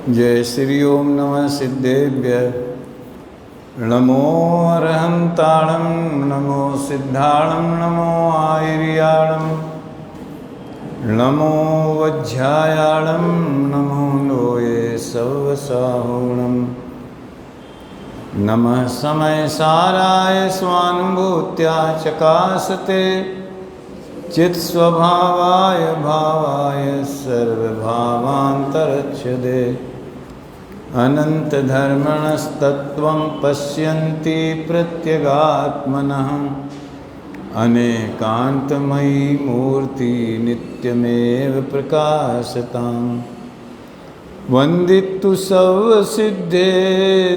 जय श्री ओम नमः सिद्धेभ्य नमो अरहंताणं नमो सिद्धाणं नमो आयर्याणं नमो वज्झायाणं नमो लोये सर्वसाहुणं नमः समय साराय स्वानुभूत्या चकासते चित् स्वभावाय भावाय सर्वभावान्तरच्छदे अनंत धर्मणस्तत्त्वं पश्यन्ति प्रत्यगात्मनः अनेकान्तमयी मूर्ति नित्यमेव प्रकाशताम् वन्दितु सर्वसिद्धे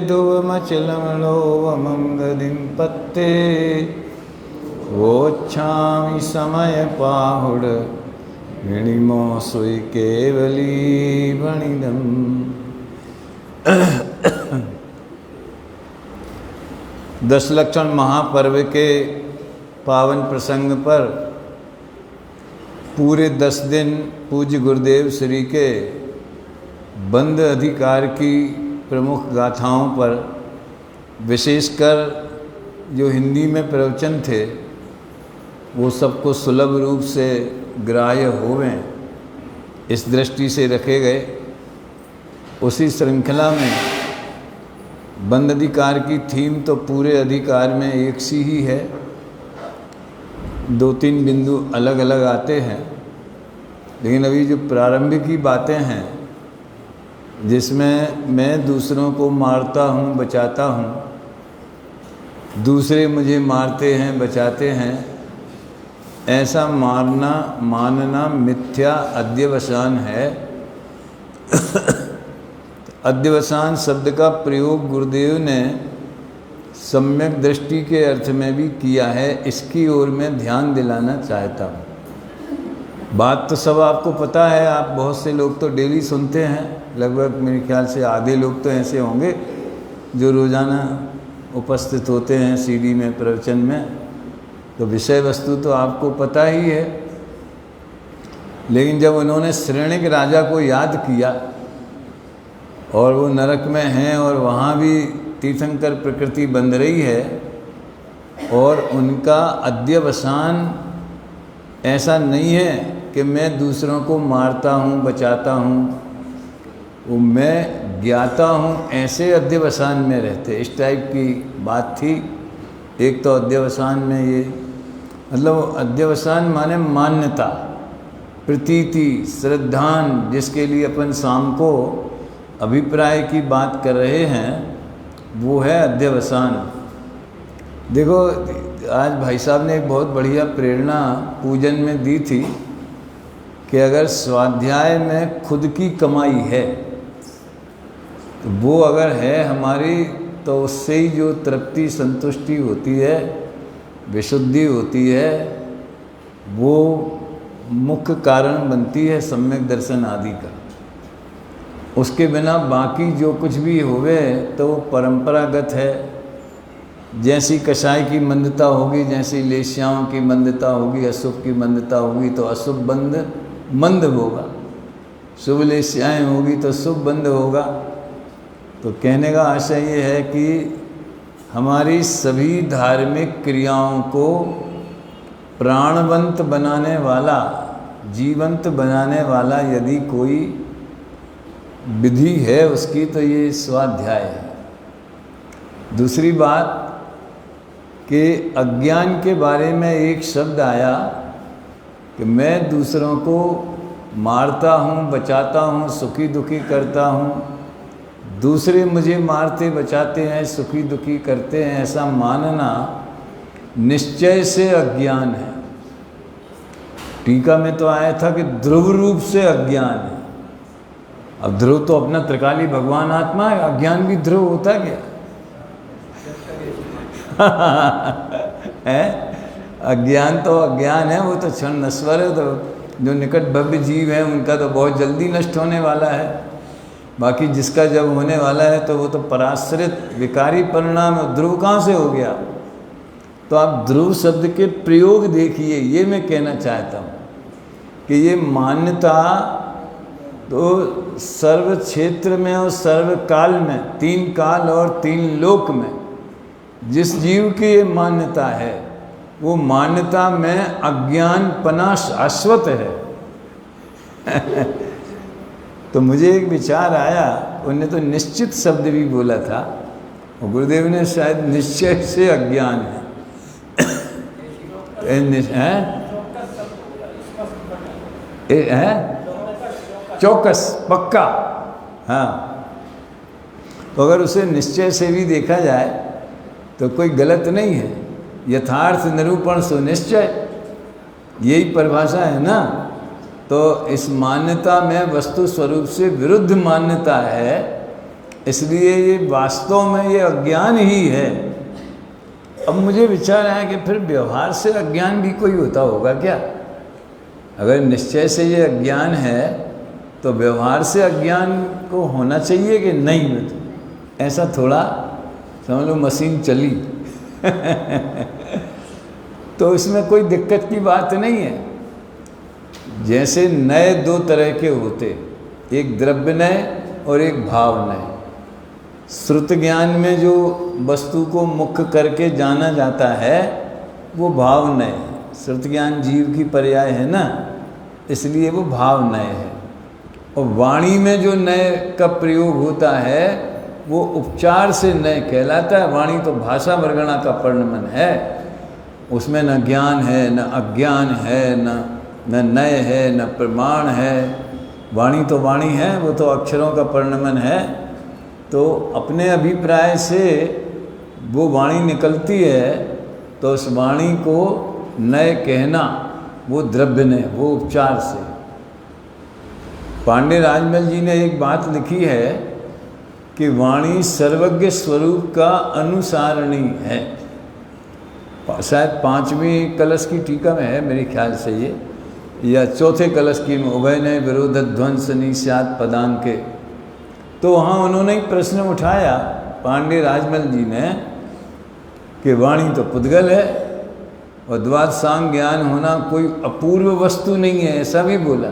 ध्रुवमचलमलोवमं गदिं पत्ते वोच्छामि समयपाहुड विणिमो सुई केवली वणिदम्। दश लक्षण महापर्व के पावन प्रसंग पर पूरे 10 दिन पूज्य गुरुदेव श्री के बंद अधिकार की प्रमुख गाथाओं पर विशेषकर जो हिंदी में प्रवचन थे वो सबको सुलभ रूप से ग्राह्य होवें इस दृष्टि से रखे गए। उसी श्रृंखला में बंद अधिकार की थीम तो पूरे अधिकार में एक सी ही है, 2-3 बिंदु अलग अलग आते हैं, लेकिन अभी जो प्रारंभिक की बातें हैं जिसमें मैं दूसरों को मारता हूँ बचाता हूँ, दूसरे मुझे मारते हैं बचाते हैं, ऐसा मारना मानना मिथ्या अध्यवसान है। अध्यवसान शब्द का प्रयोग गुरुदेव ने सम्यक दृष्टि के अर्थ में भी किया है, इसकी ओर मैं ध्यान दिलाना चाहता हूँ। बात तो सब आपको पता है, आप बहुत से लोग तो डेली सुनते हैं, लगभग मेरे ख्याल से आधे लोग तो ऐसे होंगे जो रोज़ाना उपस्थित होते हैं सीडी में प्रवचन में, तो विषय वस्तु तो आपको पता ही है। लेकिन जब उन्होंने श्रेणिक राजा को याद किया और वो नरक में हैं और वहाँ भी तीर्थंकर प्रकृति बन रही है और उनका अध्यवसान ऐसा नहीं है कि मैं दूसरों को मारता हूँ बचाता हूँ, वो मैं ज्ञाता हूँ, ऐसे अध्यवसान में रहते, इस टाइप की बात थी। एक तो अध्यवसान में ये मतलब अध्यवसान माने मान्यता, प्रतीति, श्रद्धान, जिसके लिए अपन शाम को अभिप्राय की बात कर रहे हैं, वो है अध्यवसान। देखो आज भाई साहब ने एक बहुत बढ़िया प्रेरणा पूजन में दी थी कि अगर स्वाध्याय में खुद की कमाई है तो वो अगर है हमारी, तो उससे ही जो तृप्ति संतुष्टि होती है, विशुद्धि होती है, वो मुख्य कारण बनती है सम्यक दर्शन आदि का। उसके बिना बाकी जो कुछ भी होवे तो परंपरागत है। जैसी कषाय की मंदता होगी, जैसी लेस्याओं की मंदता होगी, अशुभ की मंदता होगी तो अशुभ बंद मंद होगा, शुभ लेस्याएँ होगी तो शुभ बंद होगा। तो कहने का आशय ये है कि हमारी सभी धार्मिक क्रियाओं को प्राणवंत बनाने वाला, जीवंत बनाने वाला यदि कोई विधि है उसकी तो ये स्वाध्याय है। दूसरी बात कि अज्ञान के बारे में एक शब्द आया कि मैं दूसरों को मारता हूँ बचाता हूँ, सुखी दुखी करता हूँ, दूसरे मुझे मारते बचाते हैं, सुखी दुखी करते हैं, ऐसा मानना निश्चय से अज्ञान है। टीका में तो आया था कि ध्रुव रूप से अज्ञान है। अब ध्रुव तो अपना त्रिकाली भगवान आत्मा है, अज्ञान भी ध्रुव होता क्या है? अज्ञान तो अज्ञान है, वो तो क्षण नश्वर है। तो जो निकट भव्य जीव है उनका तो बहुत जल्दी नष्ट होने वाला है, बाकी जिसका जब होने वाला है तो वो तो पराश्रित विकारी परिणाम। ध्रुव कहाँ से हो गया? तो आप ध्रुव शब्द के प्रयोग देखिए, ये मैं कहना चाहता हूँ। कि ये मान्यता तो सर्व क्षेत्र में और सर्व काल में, 3 काल और 3 लोक में जिस जीव की ये मान्यता है, वो मान्यता में अज्ञानपना शाश्वत है। तो मुझे एक विचार आया, उन्होंने तो निश्चित शब्द भी बोला था, और गुरुदेव ने शायद निश्चय से अज्ञान है। चौकस, पक्का। हाँ, तो अगर उसे निश्चय से भी देखा जाए तो कोई गलत नहीं है। यथार्थ निरूपण सुनिश्चय, यही परिभाषा है ना। तो इस मान्यता में वस्तु स्वरूप से विरुद्ध मान्यता है, इसलिए ये वास्तव में ये अज्ञान ही है। अब मुझे विचार आया कि फिर व्यवहार से अज्ञान भी कोई होता होगा क्या? अगर निश्चय से ये अज्ञान है तो व्यवहार से अज्ञान को होना चाहिए कि नहीं? ऐसा थोड़ा समझ लो मशीन चली। तो इसमें कोई दिक्कत की बात नहीं है। जैसे नए 2 तरह के होते, एक द्रव्य नय और एक भाव नय। श्रुत ज्ञान में जो वस्तु को मुख्य करके जाना जाता है वो भाव नय है। श्रुत ज्ञान जीव की पर्याय है ना, इसलिए वो भाव नय है। और वाणी में जो नय का प्रयोग होता है वो उपचार से नय कहलाता है। वाणी तो भाषा वर्गणा का परिणमन है, उसमें न ज्ञान है, न अज्ञान है, न नय है, न प्रमाण है। वाणी तो वाणी है, वो तो अक्षरों का परिणमन है। तो अपने अभिप्राय से वो वाणी निकलती है, तो उस वाणी को नय कहना वो द्रव्य नय, वो उपचार से। पांडे राजमल जी ने एक बात लिखी है कि वाणी सर्वज्ञ स्वरूप का अनुसारणी है। शायद 5वीं कलश की टीका में है मेरे ख्याल से ये, या 4थे कलश की में, उभय ने विरोध ध्वंस निस्यात पदांके। तो वहाँ उन्होंने एक प्रश्न उठाया पांडे राजमल जी ने कि वाणी तो पुद्गल है और द्वाद सांग ज्ञान होना कोई अपूर्व वस्तु नहीं है, ऐसा भी बोला।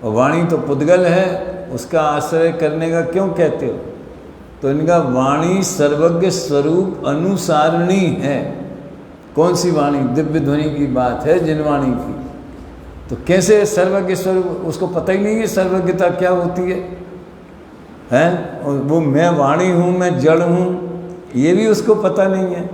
और वाणी तो पुद्गल है, उसका आश्रय करने का क्यों कहते हो? तो इनका वाणी सर्वज्ञ स्वरूप अनुसारणी है। कौन सी वाणी? दिव्य ध्वनि की बात है, जिनवाणी की। तो कैसे सर्वज्ञ स्वरूप? उसको पता ही नहीं है सर्वज्ञता क्या होती है, हैं? और वो मैं वाणी हूँ, मैं जड़ हूँ, ये भी उसको पता नहीं है।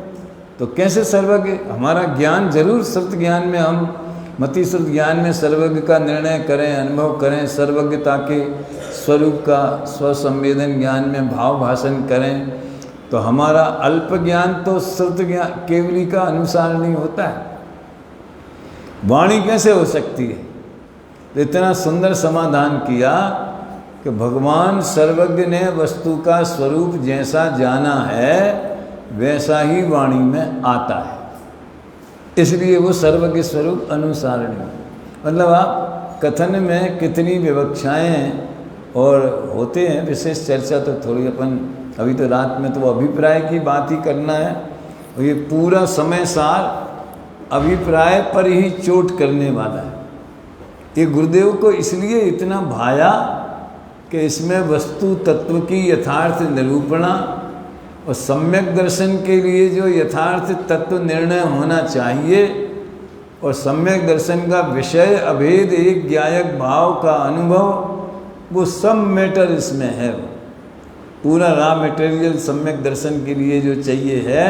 तो कैसे सर्वज्ञ? हमारा ज्ञान जरूर श्रुत ज्ञान में, हम मति श्रुत ज्ञान में सर्वज्ञ का निर्णय करें, अनुभव करें, सर्वज्ञता के स्वरूप का स्वसंवेदन ज्ञान में भाव भाषण करें, तो हमारा अल्प ज्ञान तो श्रुत ज्ञान केवली का अनुसार नहीं होता है। वाणी कैसे हो सकती है? तो इतना सुंदर समाधान किया कि भगवान सर्वज्ञ ने वस्तु का स्वरूप जैसा जाना है वैसा ही वाणी में आता है, इसलिए वो सर्वज्ञ स्वरूप अनुसारणी। मतलब आप कथन में कितनी विवक्षाएं और होते हैं, विशेष चर्चा तो थोड़ी अपन अभी तो रात में तो अभिप्राय की बात ही करना है, और ये पूरा समय सार अभिप्राय पर ही चोट करने वाला है। ये गुरुदेव को इसलिए इतना भाया कि इसमें वस्तु तत्व की यथार्थ निरूपणा और सम्यक दर्शन के लिए जो यथार्थ तत्व निर्णय होना चाहिए और सम्यक दर्शन का विषय अभेद एक ज्ञायक भाव का अनुभव, वो सब मैटर इसमें है। पूरा रॉ मटेरियल सम्यक दर्शन के लिए जो चाहिए है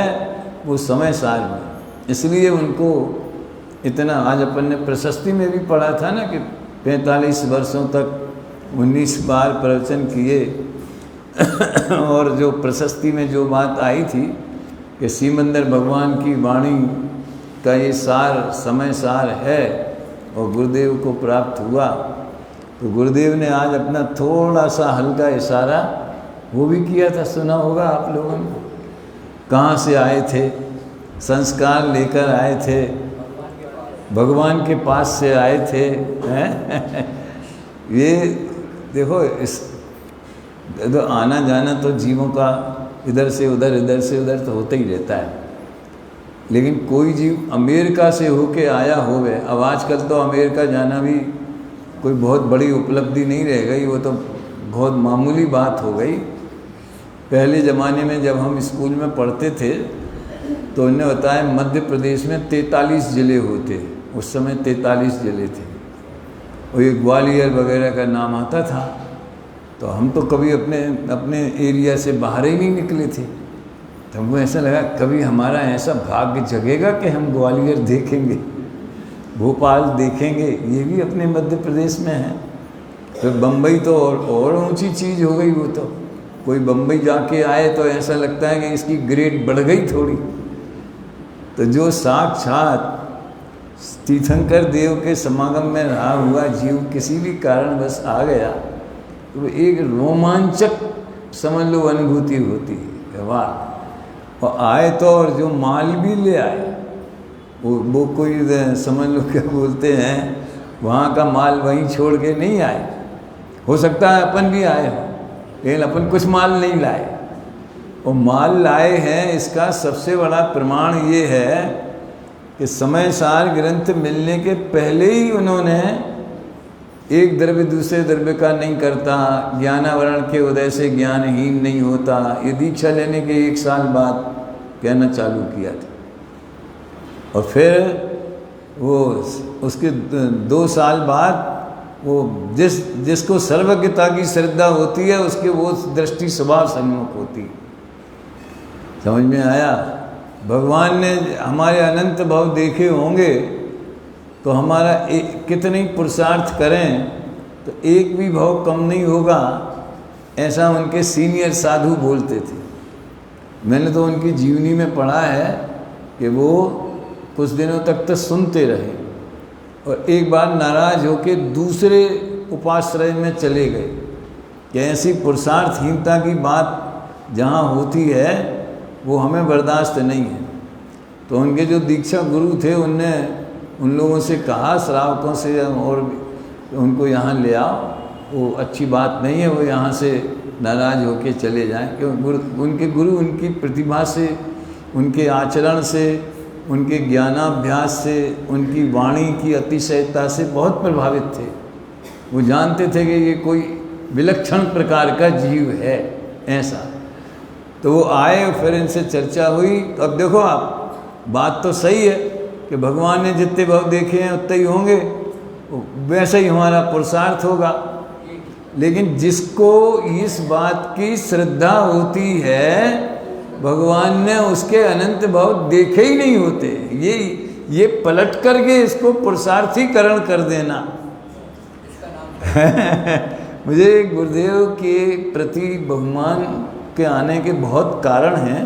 वो समय सार में, इसलिए उनको इतना। आज अपन ने प्रशस्ति में भी पढ़ा था ना कि 45 वर्षों तक 19 बार प्रवचन किए और जो प्रशस्ति में जो बात आई थी कि सीमंदर भगवान की वाणी का ये सार समय सार है और गुरुदेव को प्राप्त हुआ। तो गुरुदेव ने आज अपना थोड़ा सा हल्का इशारा वो भी किया था, सुना होगा आप लोगों ने। कहाँ से आए थे? संस्कार लेकर आए थे, भगवान के पास से आए थे, हैं? ये देखो, इस तो आना जाना तो जीवों का इधर से उधर तो होता ही रहता है। लेकिन कोई जीव अमेरिका से होके आया होवे, अब आजकल तो अमेरिका जाना भी कोई बहुत बड़ी उपलब्धि नहीं रह गई, वो तो बहुत मामूली बात हो गई। पहले ज़माने में जब हम स्कूल में पढ़ते थे तो उन्होंने बताया मध्य प्रदेश में 43 ज़िले होते, उस समय 43 ज़िले थे और ये ग्वालियर वगैरह का नाम आता था। तो हम तो कभी अपने एरिया से बाहर ही नहीं निकले थे, तो हमको ऐसा लगा कभी हमारा ऐसा भाग्य जगेगा कि हम ग्वालियर देखेंगे, भोपाल देखेंगे, ये भी अपने मध्य प्रदेश में है। फिर बम्बई तो और ऊंची चीज़ हो गई, वो तो कोई बम्बई जाके आए तो ऐसा लगता है कि इसकी ग्रेड बढ़ गई थोड़ी। तो जो साक्षात तीर्थंकर देव के समागम में रहा हुआ जीव किसी भी कारण बस आ गया तो एक रोमांचक समझ लो अनुभूति होती है। वाह! और आए तो और जो माल भी ले आए वो कोई समझ लो क्या बोलते हैं, वहाँ का माल वहीं छोड़ के नहीं आए। हो सकता है अपन भी आए हों लेकिन अपन कुछ माल नहीं लाए, और माल लाए हैं इसका सबसे बड़ा प्रमाण ये है कि समय सार ग्रंथ मिलने के पहले ही उन्होंने एक द्रव्य दूसरे द्रव्य का नहीं करता, ज्ञानावरण के उदय से ज्ञानहीन नहीं होता, ये दीक्षा लेने के 1 साल बाद कहना चालू किया था। और फिर वो उसके 2 साल बाद वो जिसको सर्वज्ञता की श्रद्धा होती है उसके वो दृष्टि स्वभाव सम्मुख होती है। समझ में आया? भगवान ने हमारे अनंत भाव देखे होंगे तो हमारा कितने पुरुषार्थ करें तो एक भी भाव कम नहीं होगा, ऐसा उनके सीनियर साधु बोलते थे। मैंने तो उनकी जीवनी में पढ़ा है कि वो कुछ दिनों तक तो सुनते रहे और एक बार नाराज होकर दूसरे उपाश्रय में चले गए कि ऐसी पुरुषार्थहीनता की बात जहाँ होती है वो हमें बर्दाश्त नहीं है। तो उनके जो दीक्षा गुरु थे उनने उन लोगों से कहा, श्रावकों से, और उनको यहाँ ले आओ, वो अच्छी बात नहीं है वो यहाँ से नाराज होके चले जाएं। क्योंकि उनके गुरु उनकी प्रतिभा से, उनके आचरण से, उनके ज्ञानाभ्यास से, उनकी वाणी की अतिशयता से बहुत प्रभावित थे। वो जानते थे कि ये कोई विलक्षण प्रकार का जीव है ऐसा। तो वो आए और फिर इनसे चर्चा हुई। तो अब देखो आप, बात तो सही है कि भगवान ने जितने भाव देखे हैं उतने ही होंगे, वैसे ही हमारा पुरुषार्थ होगा। लेकिन जिसको इस बात की श्रद्धा होती है भगवान ने उसके अनंत भाव देखे ही नहीं होते। ये पलट करके इसको पुरुषार्थीकरण कर देना मुझे गुरुदेव के प्रति भगवान के आने के बहुत कारण हैं।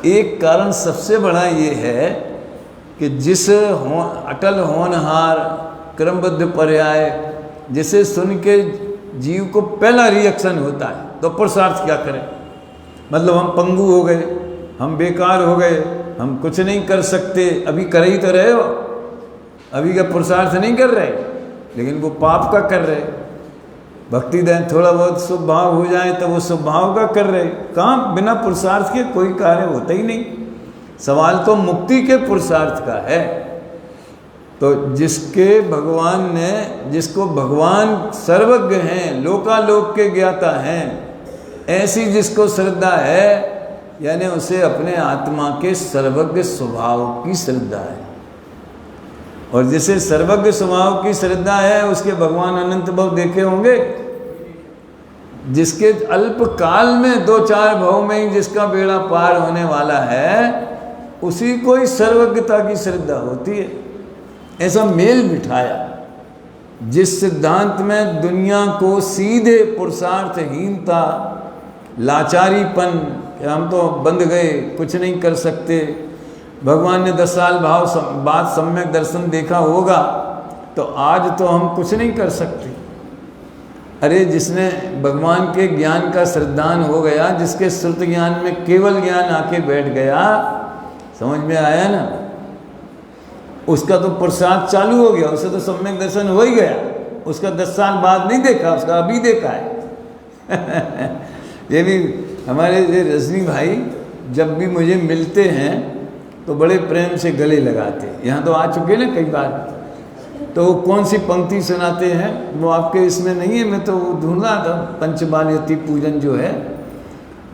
एक कारण सबसे बड़ा ये है कि जिस अटल होनहार क्रमबद्ध पर्याय जिसे सुन के जीव को पहला रिएक्शन होता है तो पुरुषार्थ क्या करें, मतलब हम पंगु हो गए, हम बेकार हो गए, हम कुछ नहीं कर सकते। अभी कर ही तो रहे हो, अभी का पुरुषार्थ नहीं कर रहे, लेकिन वो पाप का कर रहे। भक्ति दें थोड़ा बहुत शुभ भाव हो जाए तो वो शुभ भाव का कर रहे। कहाँ बिना पुरुषार्थ के कोई कार्य होता ही नहीं। सवाल तो मुक्ति के पुरुषार्थ का है। तो जिसके भगवान ने, जिसको भगवान सर्वज्ञ हैं, लोकालोक के ज्ञाता हैं, ऐसी जिसको श्रद्धा है, यानी उसे अपने आत्मा के सर्वज्ञ स्वभाव की श्रद्धा है। और जिसे सर्वज्ञ स्वभाव की श्रद्धा है उसके भगवान अनंत भाव देखे होंगे। जिसके अल्प काल में 2-4 भाव में ही जिसका बेड़ा पार होने वाला है उसी को ही सर्वज्ञता की श्रद्धा होती है। ऐसा मेल बिठाया जिस सिद्धांत में दुनिया को सीधे पुरुषार्थहीनता, लाचारीपन, हम तो बंध गए, कुछ नहीं कर सकते, भगवान ने 10 साल भाव बाद सम्यक दर्शन देखा होगा तो आज तो हम कुछ नहीं कर सकते। अरे जिसने भगवान के ज्ञान का श्रद्धान हो गया, जिसके श्रुत ज्ञान में केवल ज्ञान आके बैठ गया, समझ में आया ना, उसका तो पुरुषार्थ चालू हो गया, उसे तो सम्यक दर्शन हो ही गया। उसका 10 साल बाद नहीं देखा, उसका अभी देखा है ये भी हमारे रजनी भाई जब भी मुझे मिलते हैं तो बड़े प्रेम से गले लगाते। यहाँ तो आ चुके ना कई बार, तो वो कौन सी पंक्ति सुनाते हैं वो आपके इसमें नहीं है, मैं तो ढूंढ रहा था। पंचबाल्यति पूजन जो है,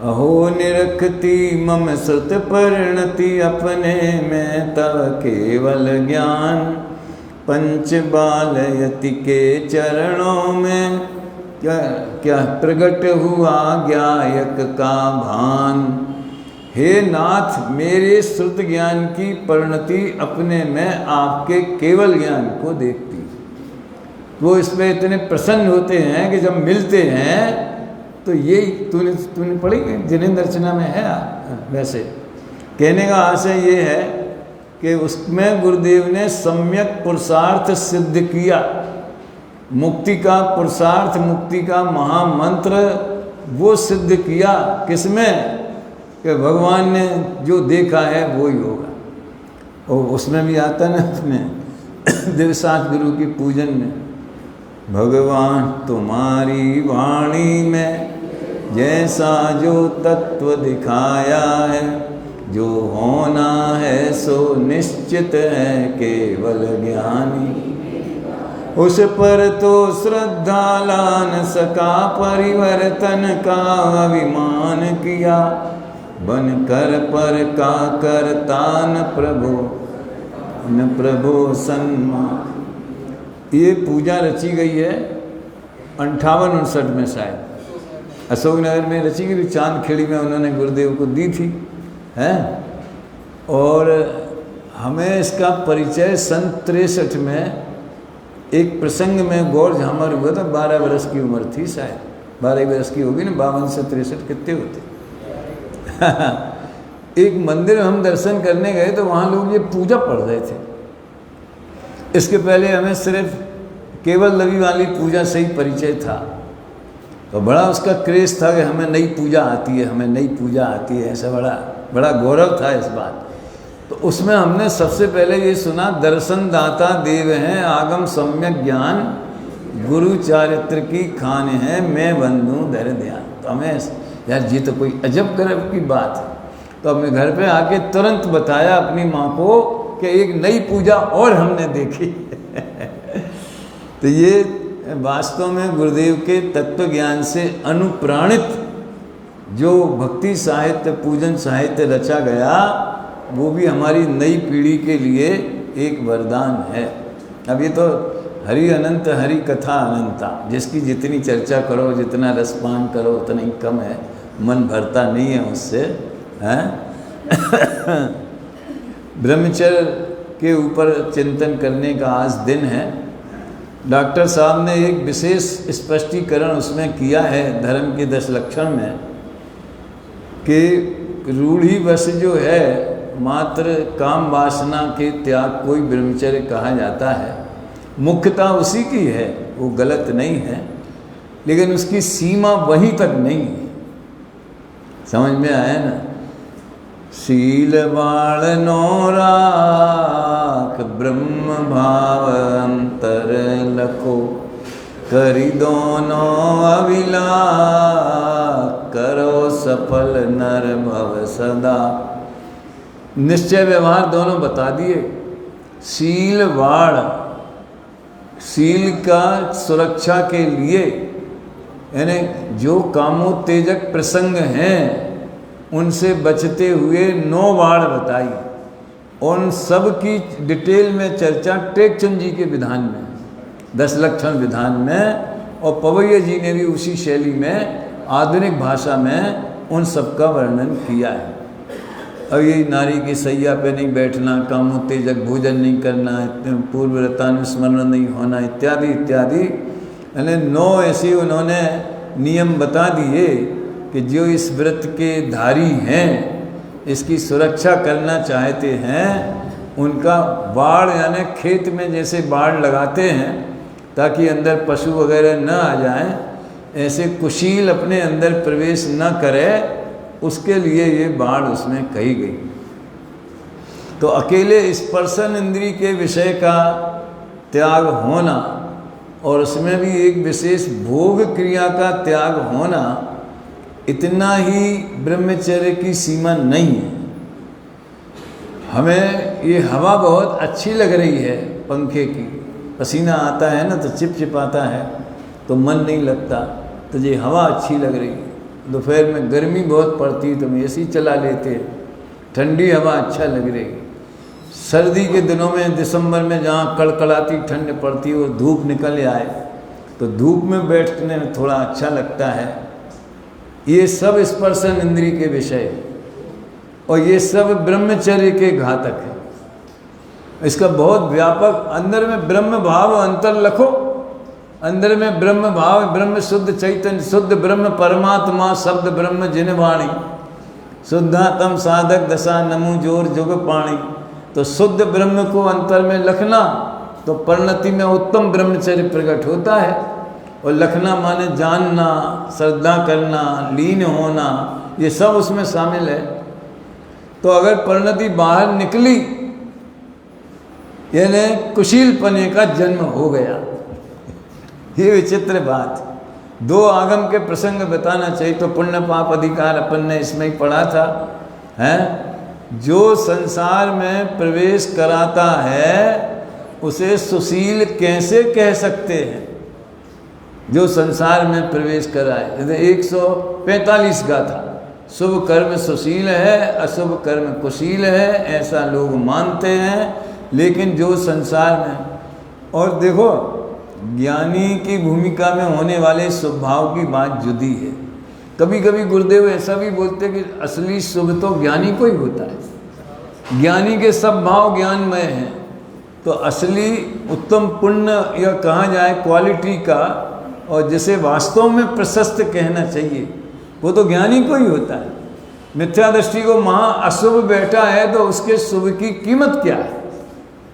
अहो निरखती मम सत परिणति अपने में तव केवल ज्ञान, पंचबाल्यति के चरणों में क्या प्रकट हुआ ज्ञायक का भान। हे नाथ, मेरे श्रुत ज्ञान की परिणति अपने में आपके केवल ज्ञान को देखती। वो इसमें इतने प्रसन्न होते हैं कि जब मिलते हैं तो ये तूने पढ़ी जिनेंद्र रचना में है। वैसे कहने का आशय ये है कि उसमें गुरुदेव ने सम्यक पुरुषार्थ सिद्ध किया, मुक्ति का पुरुषार्थ, मुक्ति का महामंत्र वो सिद्ध किया। किसमें? कि भगवान ने जो देखा है वो ही होगा। और उसमें भी आता ना अपने दिवसांत गुरु की पूजन में, भगवान तुम्हारी वाणी में जैसा जो तत्व दिखाया है, जो होना है सो निश्चित है केवल ज्ञानी। उस पर तो श्रद्धा ला न सका, परिवर्तन का अभिमान किया, बन कर पर का करता न प्रभु सम्मान। ये पूजा रची गई है 58-59 में शायद, अशोकनगर में रची गई, चांदखेड़ी में उन्होंने गुरुदेव को दी थी है। और हमें इसका परिचय सन 63 में एक प्रसंग में गौर झामर हुआ था। 12 वर्ष की उम्र थी शायद, 12 वर्ष की होगी ना, 52 से 63 कितने होते एक मंदिर हम दर्शन करने गए तो वहाँ लोग ये पूजा पढ़ रहे थे। इसके पहले हमें सिर्फ केवल रवि वाली पूजा से ही परिचय था, तो बड़ा उसका क्रेज था कि हमें नई पूजा आती है, हमें नई पूजा आती है, ऐसा बड़ा गौरव था इस बात। तो उसमें हमने सबसे पहले ये सुना, दर्शन दाता देव हैं, आगम सम्यक ज्ञान, गुरु चारित्र की खान है, मैं बंधु धर ध्यान। तो हमें यार ये तो कोई अजब गरब की बात है। तो अपने घर पे आके तुरंत बताया अपनी माँ को कि एक नई पूजा और हमने देखी तो ये वास्तव में गुरुदेव के तत्व ज्ञान से अनुप्राणित जो भक्ति साहित्य, पूजन साहित्य रचा गया, वो भी हमारी नई पीढ़ी के लिए एक वरदान है। अब ये तो हरि अनंत, हरि कथा अनंता, जिसकी जितनी चर्चा करो, जितना रसपान करो उतना ही कम है, मन भरता नहीं है उससे, हैं ब्रह्मचर्य के ऊपर चिंतन करने का आज दिन है। डॉक्टर साहब ने एक विशेष स्पष्टीकरण उसमें किया है धर्म के 10 लक्षण में, कि रूढ़िवश जो है मात्र काम वासना के त्याग को ही ब्रह्मचर्य कहा जाता है। मुख्यता उसी की है, वो गलत नहीं है, लेकिन उसकी सीमा वहीं तक नहीं है। समझ में आया ना? शील बाण नो राख, ब्रह्म भाव अंतर लखो, करी दोनों अविलाप, करो सफल नर भव सदा। निश्चय व्यवहार दोनों बता दिए। शील बाण, शील का सुरक्षा के लिए, यानी जो कामोत्तेजक प्रसंग हैं उनसे बचते हुए 9 वाण बताई। उन सब की डिटेल में चर्चा टेकचंद जी के विधान में, 10 लक्षण विधान में, और पवैया जी ने भी उसी शैली में आधुनिक भाषा में उन सब का वर्णन किया है। अब ये नारी की सैया पे नहीं बैठना, कामोत्तेजक भोजन नहीं करना, पूर्व रतानुस्मरण नहीं होना, इत्यादि इत्यादि, यानी 9 ऐसे उन्होंने नियम बता दिए कि जो इस व्रत के धारी हैं, इसकी सुरक्षा करना चाहते हैं, उनका बाड़, यानी खेत में जैसे बाड़ लगाते हैं ताकि अंदर पशु वगैरह न आ जाएं, ऐसे कुशील अपने अंदर प्रवेश न करे, उसके लिए ये बाड़ उसमें कही गई। तो अकेले स्पर्शन इंद्री के विषय का त्याग होना और उसमें भी एक विशेष भोग क्रिया का त्याग होना, इतना ही ब्रह्मचर्य की सीमा नहीं है। हमें ये हवा बहुत अच्छी लग रही है पंखे की, पसीना आता है ना तो चिप आता है तो मन नहीं लगता, तो ये हवा अच्छी लग रही है। दोपहर में गर्मी बहुत पड़ती है तो हम एसी चला लेते हैं, ठंडी हवा अच्छा लग रही है। सर्दी के दिनों में दिसंबर में जहाँ कड़कड़ाती ठंड पड़ती है और धूप निकल आए तो धूप में बैठने में थोड़ा अच्छा लगता है। ये सब स्पर्शन इंद्रिय के विषय और ये सब ब्रह्मचर्य के घातक है। इसका बहुत व्यापक, अंदर में ब्रह्म भाव अंतर लखो, अंदर में ब्रह्म भाव, ब्रह्म शुद्ध चैतन्य, शुद्ध ब्रह्म परमात्मा, शब्द ब्रह्म जिन वाणी, शुद्धातम साधक दशा नमु जोर जुग पाणी। तो शुद्ध ब्रह्म को अंतर में लखना तो परिणति में उत्तम ब्रह्मचर्य प्रकट होता है। और लखना माने जानना, श्रद्धा करना, लीन होना, ये सब उसमें शामिल है। तो अगर परिणति बाहर निकली यानी कुशील पने का जन्म हो गया। ये विचित्र बात। दो आगम के प्रसंग बताना चाहिए तो पुण्य पाप अधिकार अपन ने इसमें ही पढ़ा था, हैं? जो संसार में प्रवेश कराता है उसे सुशील कैसे कह सकते हैं? जो संसार में प्रवेश कराए, जैसे 145 गाथा, शुभ कर्म सुशील है, अशुभ कर्म कुशील है, ऐसा लोग मानते हैं। लेकिन जो संसार में, और देखो ज्ञानी की भूमिका में होने वाले स्वभाव की बात जुदी है। कभी कभी गुरुदेव ऐसा भी बोलते हैं कि असली शुभ तो ज्ञानी को ही होता है, ज्ञानी के सब भाव ज्ञानमय हैं। तो असली उत्तम पुण्य या कहा जाए क्वालिटी का, और जिसे वास्तव में प्रशस्त कहना चाहिए, वो तो ज्ञानी को ही होता है। मिथ्या दृष्टि को महा अशुभ बैठा है तो उसके शुभ की कीमत क्या है?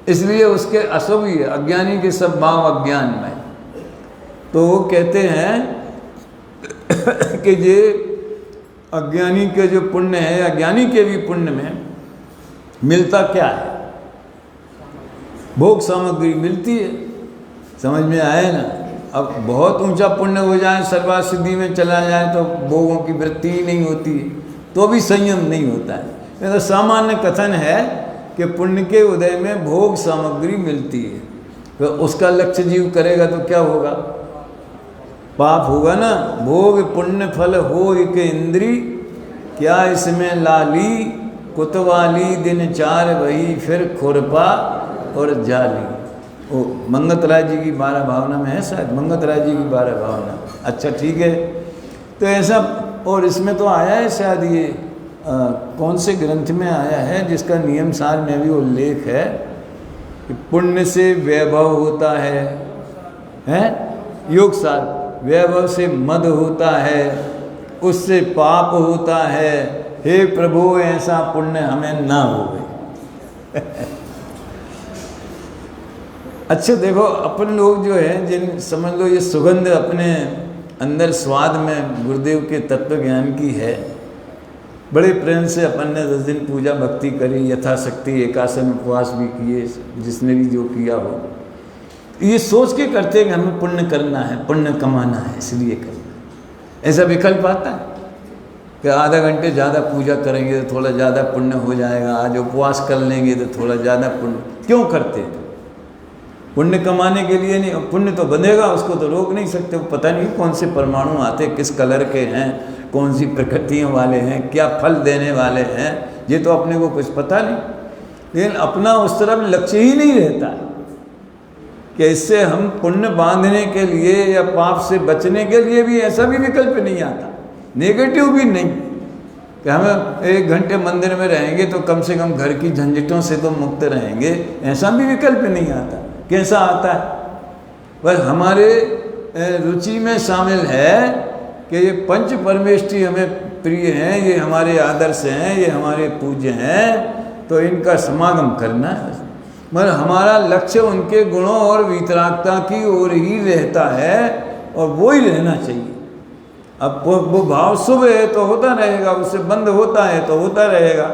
इसलिए उसके अशुभ ही है। अज्ञानी के सब भाव अज्ञान में। तो वो कहते हैं कि ये अज्ञानी के जो पुण्य है, अज्ञानी के भी पुण्य में मिलता क्या है? भोग सामग्री मिलती है। समझ में आए ना? अब बहुत ऊंचा पुण्य हो जाए, सर्वार्थ सिद्धि में चला जाए तो भोगों की वृत्ति ही नहीं होती है, तो भी संयम नहीं होता है। तो सामान्य कथन है कि पुण्य के उदय में भोग सामग्री मिलती है, तो उसका लक्ष्य जीव करेगा तो क्या होगा? पाप होगा ना। भोग पुण्य फल हो एक इंद्री, क्या इसमें लाली, कुतवाली दिन चार वही फिर खुरपा और जाली। वो मंगतराय जी की 12 भावना में है शायद, मंगतराय जी की 12 भावना। अच्छा ठीक है। तो ऐसा, और इसमें तो आया है शायद, ये कौन से ग्रंथ में आया है जिसका नियम सार में भी उल्लेख है कि पुण्य से वैभव होता है? योग सार, वैभव से मद होता है, उससे पाप होता है। हे प्रभु ऐसा पुण्य हमें ना होवे। अच्छा देखो, अपन लोग जो है, जिन समझ लो ये सुगंध अपने अंदर स्वाद में गुरुदेव के तत्व ज्ञान की है, बड़े प्रेम से अपन ने 10 दिन पूजा भक्ति करी, यथाशक्ति एकासन उपवास भी किए, जिसने भी जो किया हो, ये सोच के करते हैं कि हमें पुण्य करना है, पुण्य कमाना है, इसलिए करना। ऐसा विकल्प आता है कि आधा घंटे ज़्यादा पूजा करेंगे तो थोड़ा ज़्यादा पुण्य हो जाएगा, आज उपवास कर लेंगे तो थोड़ा ज़्यादा पुण्य। क्यों करते हैं? पुण्य कमाने के लिए नहीं। पुण्य तो बनेगा, उसको तो रोक नहीं सकते। वो पता नहीं कौन से परमाणु आते, किस कलर के हैं, कौन सी प्रकृतियों वाले हैं, क्या फल देने वाले हैं, ये तो अपने को कुछ पता नहीं। लेकिन अपना उस तरफ लक्ष्य ही नहीं रहता है कि इससे हम पुण्य बांधने के लिए या पाप से बचने के लिए भी ऐसा भी विकल्प नहीं आता, नेगेटिव भी नहीं कि हम 1 घंटे मंदिर में रहेंगे तो कम से कम घर की झंझटों से तो मुक्त रहेंगे, ऐसा भी विकल्प नहीं आता। कैसा आता है? बस हमारे रुचि में शामिल है कि ये पंच परमेष्ठी हमें प्रिय हैं, ये हमारे आदर्श हैं, ये हमारे पूज्य हैं, तो इनका समागम करना है। मगर हमारा लक्ष्य उनके गुणों और वीतरागता की ओर ही रहता है और वो ही रहना चाहिए। अब वो भाव शुभ है तो होता रहेगा, उससे बंद होता है तो होता रहेगा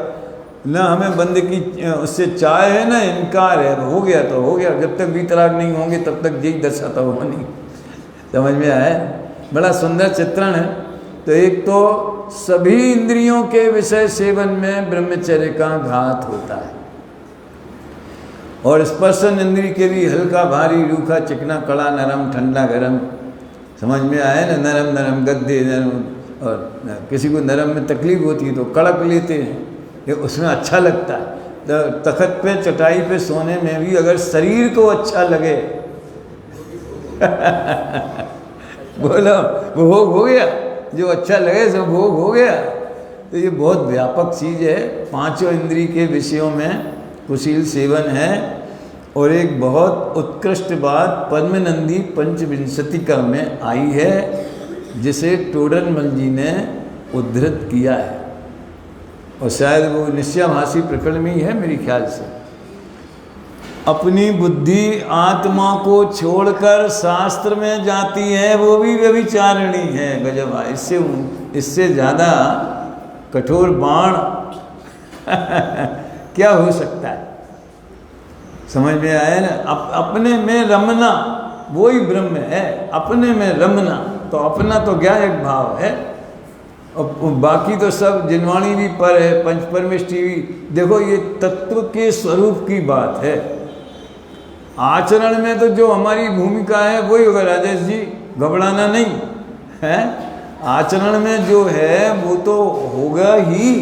ना। हमें बंद की उससे चाह है ना इनकार है, हो गया तो हो गया। जब तक वीतराग नहीं होंगे तब तक यही दशा तो हो नहीं। समझ में आया? बड़ा सुंदर चित्रण है। तो एक तो सभी इंद्रियों के विषय सेवन में ब्रह्मचर्य का घात होता है। और स्पर्शन इंद्री के भी हल्का भारी रूखा चिकना कड़ा नरम ठंडा गरम, समझ में आया ना। नरम नरम गद्दे नरम, और किसी को नरम में तकलीफ होती है तो कड़क लेते हैं, ये उसमें अच्छा लगता है। तो तखत पे चटाई पे सोने में भी अगर शरीर को अच्छा लगे बोलो भोग हो गया, जो अच्छा लगे सो भोग हो गया। तो ये बहुत व्यापक चीज़ है। पांचों इंद्री के विषयों में कुशील सेवन है। और एक बहुत उत्कृष्ट बात पद्मनंदी पंचविंशतिका में आई है, जिसे टोडरमल जी ने उद्धृत किया है, और शायद वो निश्चयाभासी प्रकरण में ही है मेरे ख्याल से। अपनी बुद्धि आत्मा को छोड़कर शास्त्र में जाती है, वो भी व्यभिचारिणी है। गजब, इससे ज़्यादा कठोर बाण क्या हो सकता है। समझ में आया ना। अपने में रमना वही ब्रह्म है, अपने में रमना। तो अपना तो ज्ञायक भाव है, और बाकी तो सब जिनवाणी भी पर है, पंचपरमेष्ठी भी। देखो ये तत्व के स्वरूप की बात है। आचरण में तो जो हमारी भूमिका है वही होगा राजेश जी, घबराना नहीं है। आचरण में जो है वो तो होगा ही,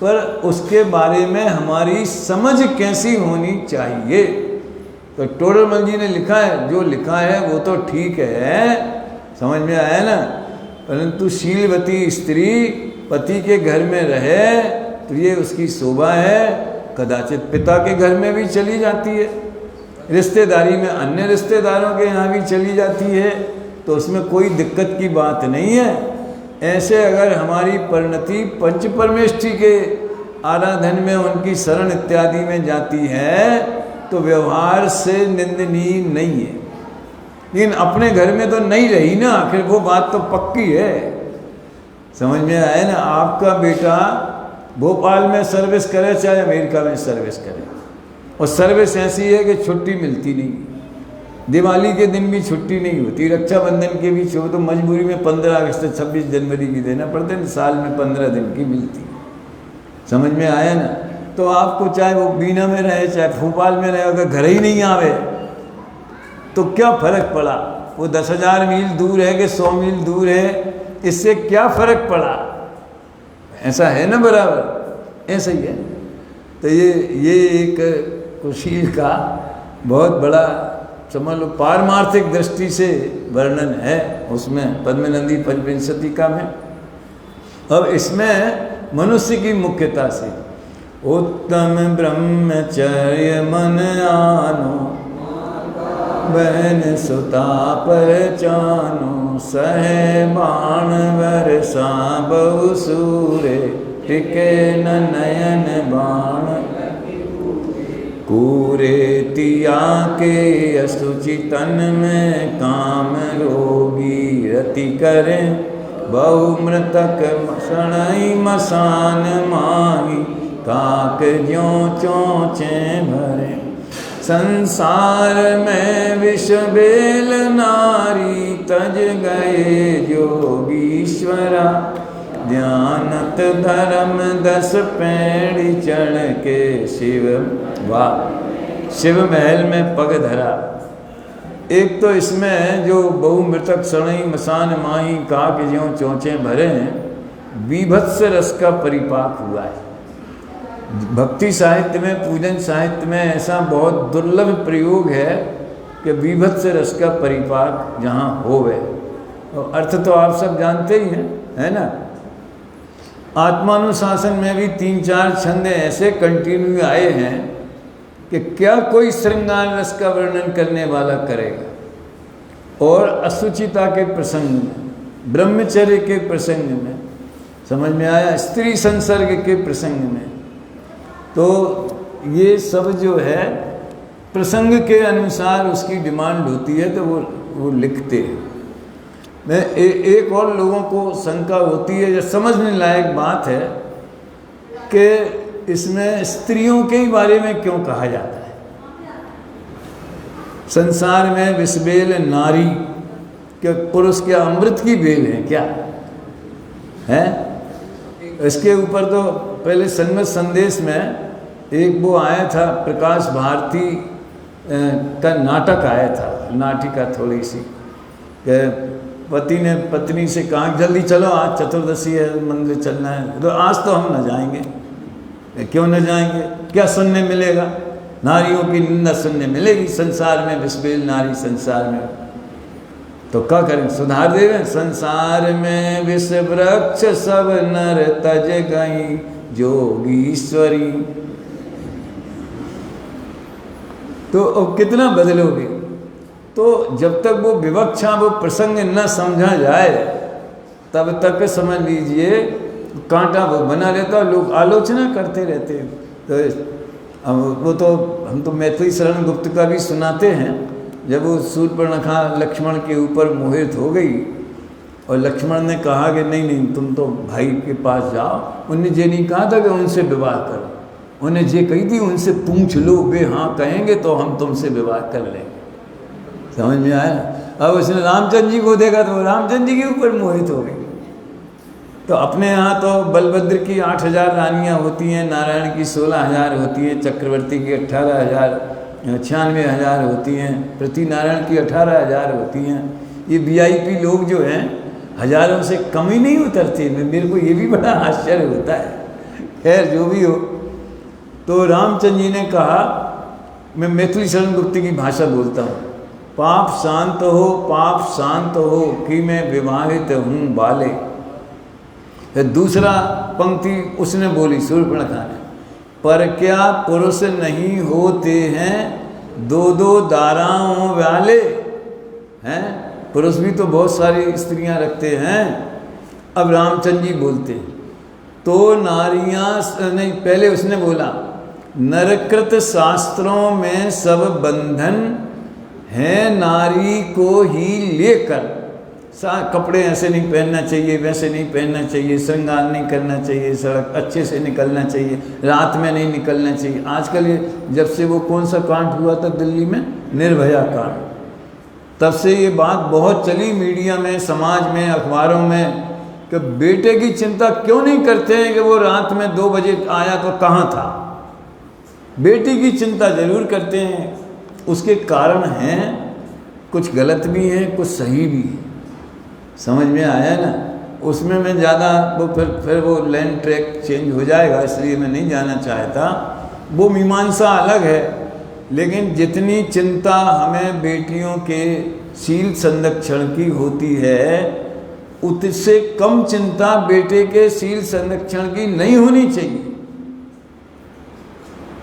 पर उसके बारे में हमारी समझ कैसी होनी चाहिए। तो टोडरमल जी ने लिखा है, जो लिखा है वो तो ठीक है, समझ में आया ना। परंतु शीलवती स्त्री पति के घर में रहे तो ये उसकी शोभा है। कदाचित पिता के घर में भी चली जाती है, रिश्तेदारी में अन्य रिश्तेदारों के यहाँ भी चली जाती है, तो उसमें कोई दिक्कत की बात नहीं है। ऐसे अगर हमारी परिणति पंच परमेष्ठी के आराधन में, उनकी शरण इत्यादि में जाती है तो व्यवहार से निंदनीय नहीं है। लेकिन अपने घर में तो नहीं रही ना, आखिर वो बात तो पक्की है। समझ में आया ना। आपका बेटा भोपाल में सर्विस करे चाहे अमेरिका में सर्विस करे, और सर्विस ऐसी है कि छुट्टी मिलती नहीं, दिवाली के दिन भी छुट्टी नहीं होती, रक्षाबंधन के भी छुट्टी, तो मजबूरी में 15 अगस्त 26 जनवरी की देना पड़ते हैं, साल में 15 दिन की मिलती। समझ में आया ना। तो आपको चाहे वो बीना में रहे चाहे भोपाल में रहे, अगर घर ही नहीं आवे तो क्या फर्क पड़ा। वो 10,000 मील दूर है कि 100 मील दूर है, इससे क्या फर्क पड़ा। ऐसा है ना, बराबर ऐसा ही है। तो ये एक कुशील का बहुत बड़ा समझ लो पारमार्थिक दृष्टि से वर्णन है उसमें पद्मनंदी पंचविंशतिका में। अब इसमें मनुष्य की मुख्यता से उत्तम ब्रह्मचर्य मन आनो, बहन सुता पहचानो, सहे बाण वर्षा बहु सूरे, टिके न नयन बाण, कूरे तिया के असुचि तन में, काम रोगी रति करें, बहु मृतक सणई मसान माही, काक ज्यों चोंचे भरे, संसार में विष बेल नारी, तज गए जोगीश्वरा, ध्यानत धर्म 10 पेड़ी चढ़ के शिव, वाह, शिव महल में पग धरा। एक तो इसमें जो बहु मृतक सणई मसान माही, काक ज्यों चोंचे भरे हैं, बीभत्स रस का परिपाक हुआ है। भक्ति साहित्य में, पूजन साहित्य में ऐसा बहुत दुर्लभ प्रयोग है कि बीभत्स रस का परिपाक जहाँ होवे। और अर्थ तो आप सब जानते ही हैं, है ना। आत्मानुशासन में भी 3-4 छंद ऐसे कंटिन्यू आए हैं कि क्या कोई श्रृंगार रस का वर्णन करने वाला करेगा। और असुचिता के प्रसंग में, ब्रह्मचर्य के प्रसंग में, समझ में आया, स्त्री संसर्ग के प्रसंग में, तो ये सब जो है प्रसंग के अनुसार उसकी डिमांड होती है, तो वो लिखते हैं। मैं एक और लोगों को शंका होती है, जो समझने लायक बात है कि इसमें स्त्रियों के ही बारे में क्यों कहा जाता है। संसार में विषबेल नारी, क्या पुरुष क्या अमृत की बेल है क्या है। इसके ऊपर तो पहले सन्मत संदेश में एक वो आया था प्रकाश भारती का नाटक आया था, नाटिका थोड़ी सी, कि पति ने पत्नी से कहा जल्दी चलो आज चतुर्दशी है, मंदिर चलना है। तो आज तो हम न जाएंगे। क्यों न जाएंगे? क्या सुनने मिलेगा? नारियों की निंदा सुनने मिलेगी संसार में, विस्बेल नारी संसार में। तो क्या करें? सुधार देवे। संसार में विष वृक्ष सब नर तज गई जोगीश्वरी। तो अब कितना बदलोगे? तो जब तक वो विवक्षा, वो प्रसंग न समझा जाए तब तक समझ लीजिए कांटा वो बना रहता है, लोग आलोचना करते रहते हैं। तो वो तो हम तो मैथिली शरण गुप्त का भी सुनाते हैं, जब वो शूर्पणखा लक्ष्मण के ऊपर मोहित हो गई और लक्ष्मण ने कहा कि नहीं नहीं तुम तो भाई के पास जाओ, उन्हें ये नहीं कहा था कि उनसे विवाह करो, उन्हें ये कही थी उनसे पूछ लो, वे हाँ कहेंगे तो हम तुमसे विवाह कर लेंगे। समझ में आया? अब उसने रामचंद्र जी को देखा तो रामचंद्र जी के ऊपर मोहित हो गई। तो अपने यहाँ तो बलभद्र की 8,000 रानियाँ होती हैं, नारायण की 16,000 होती हैं, चक्रवर्ती की 18,000 96,000 होती हैं, पृथ्वी नारायण की 18,000 होती हैं। ये VIP लोग जो हैं हजारों से कम ही नहीं उतरते। मेरे को ये भी बड़ा आश्चर्य होता है। खैर जो भी हो, तो रामचंद्र जी ने कहा, मैं मैथिली शरण गुप्त की भाषा बोलता हूँ, पाप शांत हो, पाप शांत हो कि मैं विवाहित हूँ बाले। दूसरा पंक्ति उसने बोली शूर्पणखा ने, पर क्या पुरुष नहीं होते हैं दो दो दाराओं वाले हैं? पुरुष भी तो बहुत सारी स्त्रियां रखते हैं। अब रामचंद्र जी बोलते हैं, तो नारियां नहीं, पहले उसने बोला नरकृत शास्त्रों में सब बंधन है नारी को ही लेकर। कपड़े ऐसे नहीं पहनना चाहिए, वैसे नहीं पहनना चाहिए, श्रृंगार नहीं करना चाहिए, सड़क अच्छे से निकलना चाहिए, रात में नहीं निकलना चाहिए। आजकल ये जब से वो कौन सा कांड हुआ था दिल्ली में, निर्भया कांड, तब से ये बात बहुत चली मीडिया में, समाज में, अखबारों में, कि बेटे की चिंता क्यों नहीं करते हैं कि वो रात में 2 बजे आया तो कहाँ था। बेटी की चिंता जरूर करते हैं। उसके कारण हैं, कुछ गलत भी हैं, कुछ सही भी हैं। समझ में आया ना? उसमें मैं ज़्यादा वो फिर वो लैंड ट्रैक चेंज हो जाएगा, इसलिए मैं नहीं जाना चाहता। वो मीमांसा अलग है, लेकिन जितनी चिंता हमें बेटियों के शील संरक्षण की होती है, उससे कम चिंता बेटे के शील संरक्षण की नहीं होनी चाहिए,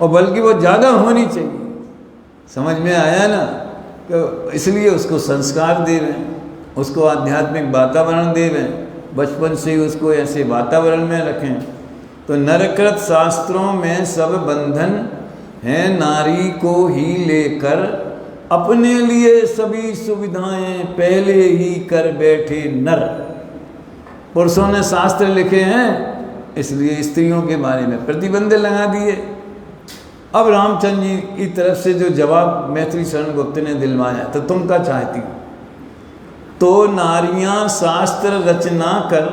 और बल्कि वो ज़्यादा होनी चाहिए। समझ में आया ना? तो इसलिए उसको संस्कार दे रहे हैं, उसको आध्यात्मिक वातावरण दे रहे हैं, बचपन से ही उसको ऐसे वातावरण में रखें। तो नरकृत शास्त्रों में सब बंधन है नारी को ही लेकर, अपने लिए सभी सुविधाएं पहले ही कर बैठे नर। पुरुषों ने शास्त्र लिखे हैं, इसलिए स्त्रियों के बारे में प्रतिबंध लगा दिए। अब रामचंद्र जी की तरफ से जो जवाब मैथिली शरण गुप्त ने दिलवाया, तो तुम क्या चाहती हो? तो नारियां शास्त्र रचना कर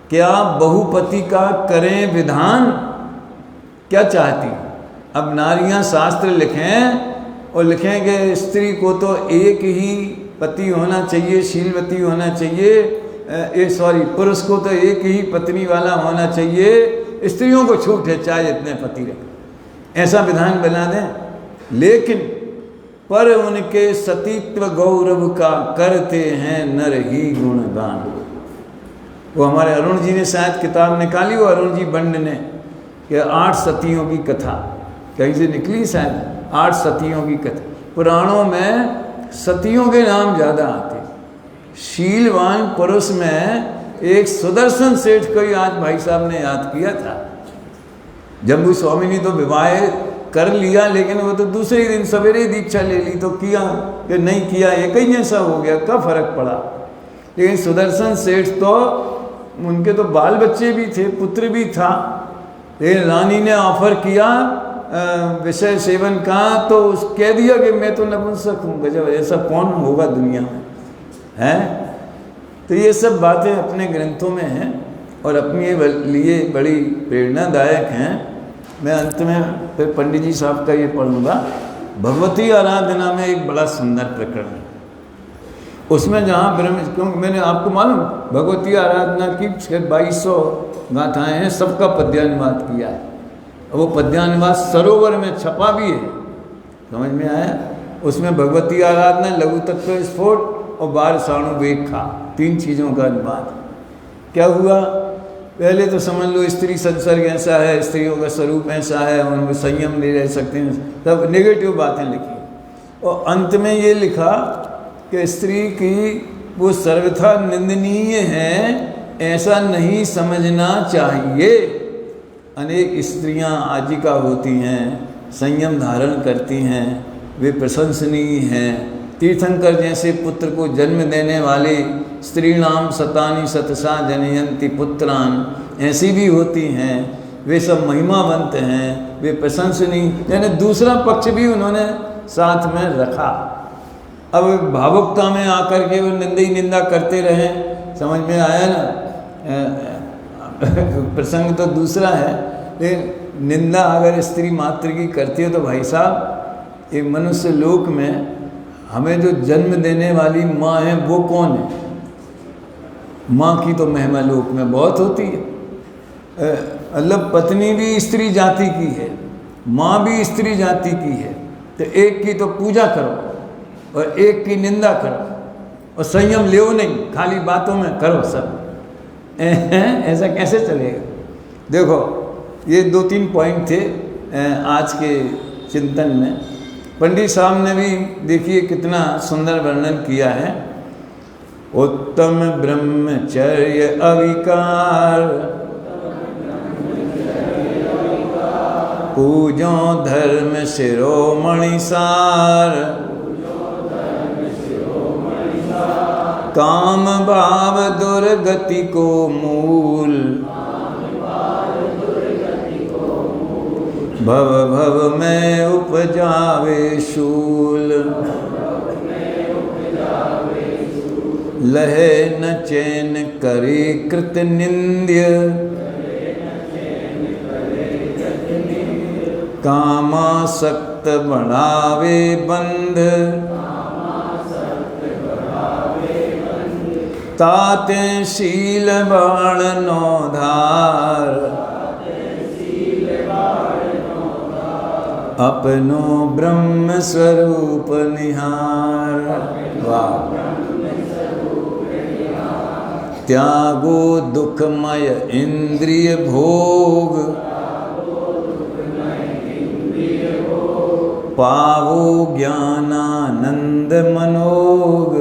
क्या बहुपति का करें विधान? क्या चाहती? अब नारियां शास्त्र लिखें और लिखें कि स्त्री को तो एक ही पति होना चाहिए, शीलवती होना चाहिए, पुरुष को तो एक ही पत्नी वाला होना चाहिए, स्त्रियों को छूट है चाहे इतने पति रखें, ऐसा विधान बना दें। लेकिन पर उनके सतीत्व गौरव का करते हैं नर ही गुणगान। वो हमारे अरुण जी ने शायद किताब निकाली, वो अरुण जी बंड ने, कि 8 सतियों की कथा कहीं से निकली, शायद 8 सतियों की कथा। पुराणों में सतियों के नाम ज़्यादा आते। शीलवान पुरुष में एक सुदर्शन सेठ को ही आज भाई साहब ने याद किया था। जम्बू स्वामी ने तो विवाह कर लिया, लेकिन वो तो दूसरे ही दिन सवेरे दीक्षा ले ली, तो किया कि नहीं किया एक ही जैसा हो गया, क्या फर्क पड़ा। लेकिन सुदर्शन सेठ तो उनके तो बाल बच्चे भी थे, पुत्र भी था, लेकिन रानी ने ऑफर किया विषय सेवन का, तो कह दिया कि मैं तो नपुंसक हूँ। गजब, ऐसा कौन होगा दुनिया में, है? तो ये सब बातें अपने ग्रंथों में हैं और अपने लिए बड़ी प्रेरणादायक हैं। मैं अंत में फिर पंडित जी साहब का ये पढ़ूंगा। भगवती आराधना में एक बड़ा सुंदर प्रकरण है, उसमें जहाँ ब्रह्म, क्योंकि मैंने आपको मालूम भगवती आराधना की 2200 गाथाएँ हैं, सबका पद्यानुवाद किया है। वो पद्यानुवाद सरोवर में छपा भी है, समझ में आया। उसमें भगवती आराधना, लघु तत्व स्फोट और बार साणु वेखा, 3 चीज़ों का अनुवाद। क्या हुआ, पहले तो समझ लो स्त्री संसर्ग ऐसा है, स्त्रियों का स्वरूप ऐसा है, उनमें संयम नहीं रह सकते हैं, सब नेगेटिव बातें लिखी। और अंत में ये लिखा कि स्त्री की वो सर्वथा निंदनीय है, ऐसा नहीं समझना चाहिए। अनेक स्त्रियां आजीविका होती हैं, संयम धारण करती हैं, वे प्रशंसनीय हैं। तीर्थंकर जैसे पुत्र को जन्म देने वाली स्त्रीणाम शतानि शतसा जनयन्ति पुत्रान, ऐसी भी होती हैं, वे सब महिमावंत हैं, वे प्रशंसनीय, यानी दूसरा पक्ष भी उन्होंने साथ में रखा। अब भावुकता में आकर के वो निंदा करते रहे, समझ में आया ना। प्रसंग तो दूसरा है, लेकिन निंदा अगर स्त्री मात्र की करती है तो भाई साहब, ये मनुष्य लोक में हमें जो जन्म देने वाली माँ है वो कौन है? माँ की तो महिमा लोक में बहुत होती है। मतलब पत्नी भी स्त्री जाति की है, माँ भी स्त्री जाति की है, तो एक की तो पूजा करो और एक की निंदा करो, और संयम ले नहीं, खाली बातों में करो सब। ऐसा कैसे चलेगा? देखो, ये 2-3 पॉइंट थे आज के चिंतन में। पंडित साहब ने भी देखिए कितना सुंदर वर्णन किया है। उत्तम ब्रह्मचर्य अविकार, पूजो धर्म शिरोमणि सार, काम भाव दुर्गति को मूल, भव भव में उपजावे शूल, लहे न चैन करे कृत निंद्य, कामासक्त बढ़ावे बंध, ताते शील बाण नौधार, अपनो ब्रह्म स्वरूप निहार। वाह! त्यागो दुखमय इंद्रिय भोग, पावो ज्ञानानंद मनोग,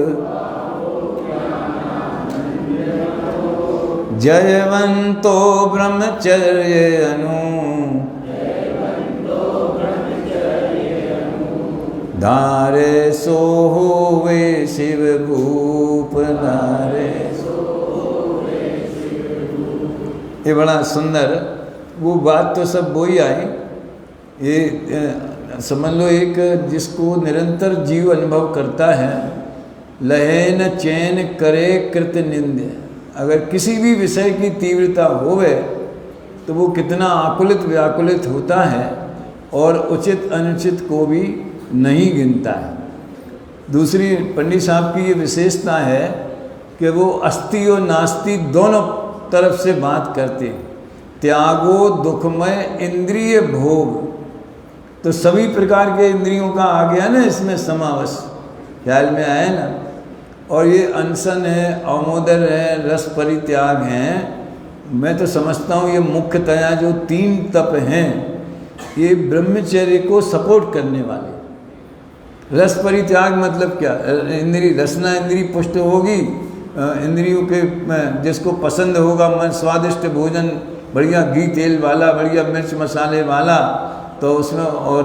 जयवंतो ब्रह्मचर्य अनु, धारे सो होवे शिव भूप धारे। ये बड़ा सुंदर, वो बात तो सब वो ही आई। ये समझ लो, एक जिसको निरंतर जीव अनुभव करता है, लहे न चैन करे कृत निंद्य। अगर किसी भी विषय की तीव्रता होवे तो वो कितना आकुलित व्याकुलित होता है और उचित अनुचित को भी नहीं गिनता है। दूसरी पंडित साहब की ये विशेषता है कि वो अस्ति और नास्ति दोनों तरफ से बात करते हैं। त्यागो दुखमय इंद्रिय भोग, तो सभी प्रकार के इंद्रियों का आ गया ना इसमें समावेश, ख्याल में आया ना। और ये अनशन है, अवमोदर है, रस परित्याग हैं। मैं तो समझता हूँ ये मुख्यतया जो 3 तप हैं, ये ब्रह्मचर्य को सपोर्ट करने वाले। रस परित्याग मतलब क्या? इंद्री रसना इंद्री पुष्ट होगी, इंद्रियों के जिसको पसंद होगा मन स्वादिष्ट भोजन, बढ़िया घी तेल वाला, बढ़िया मिर्च मसाले वाला, तो उसमें और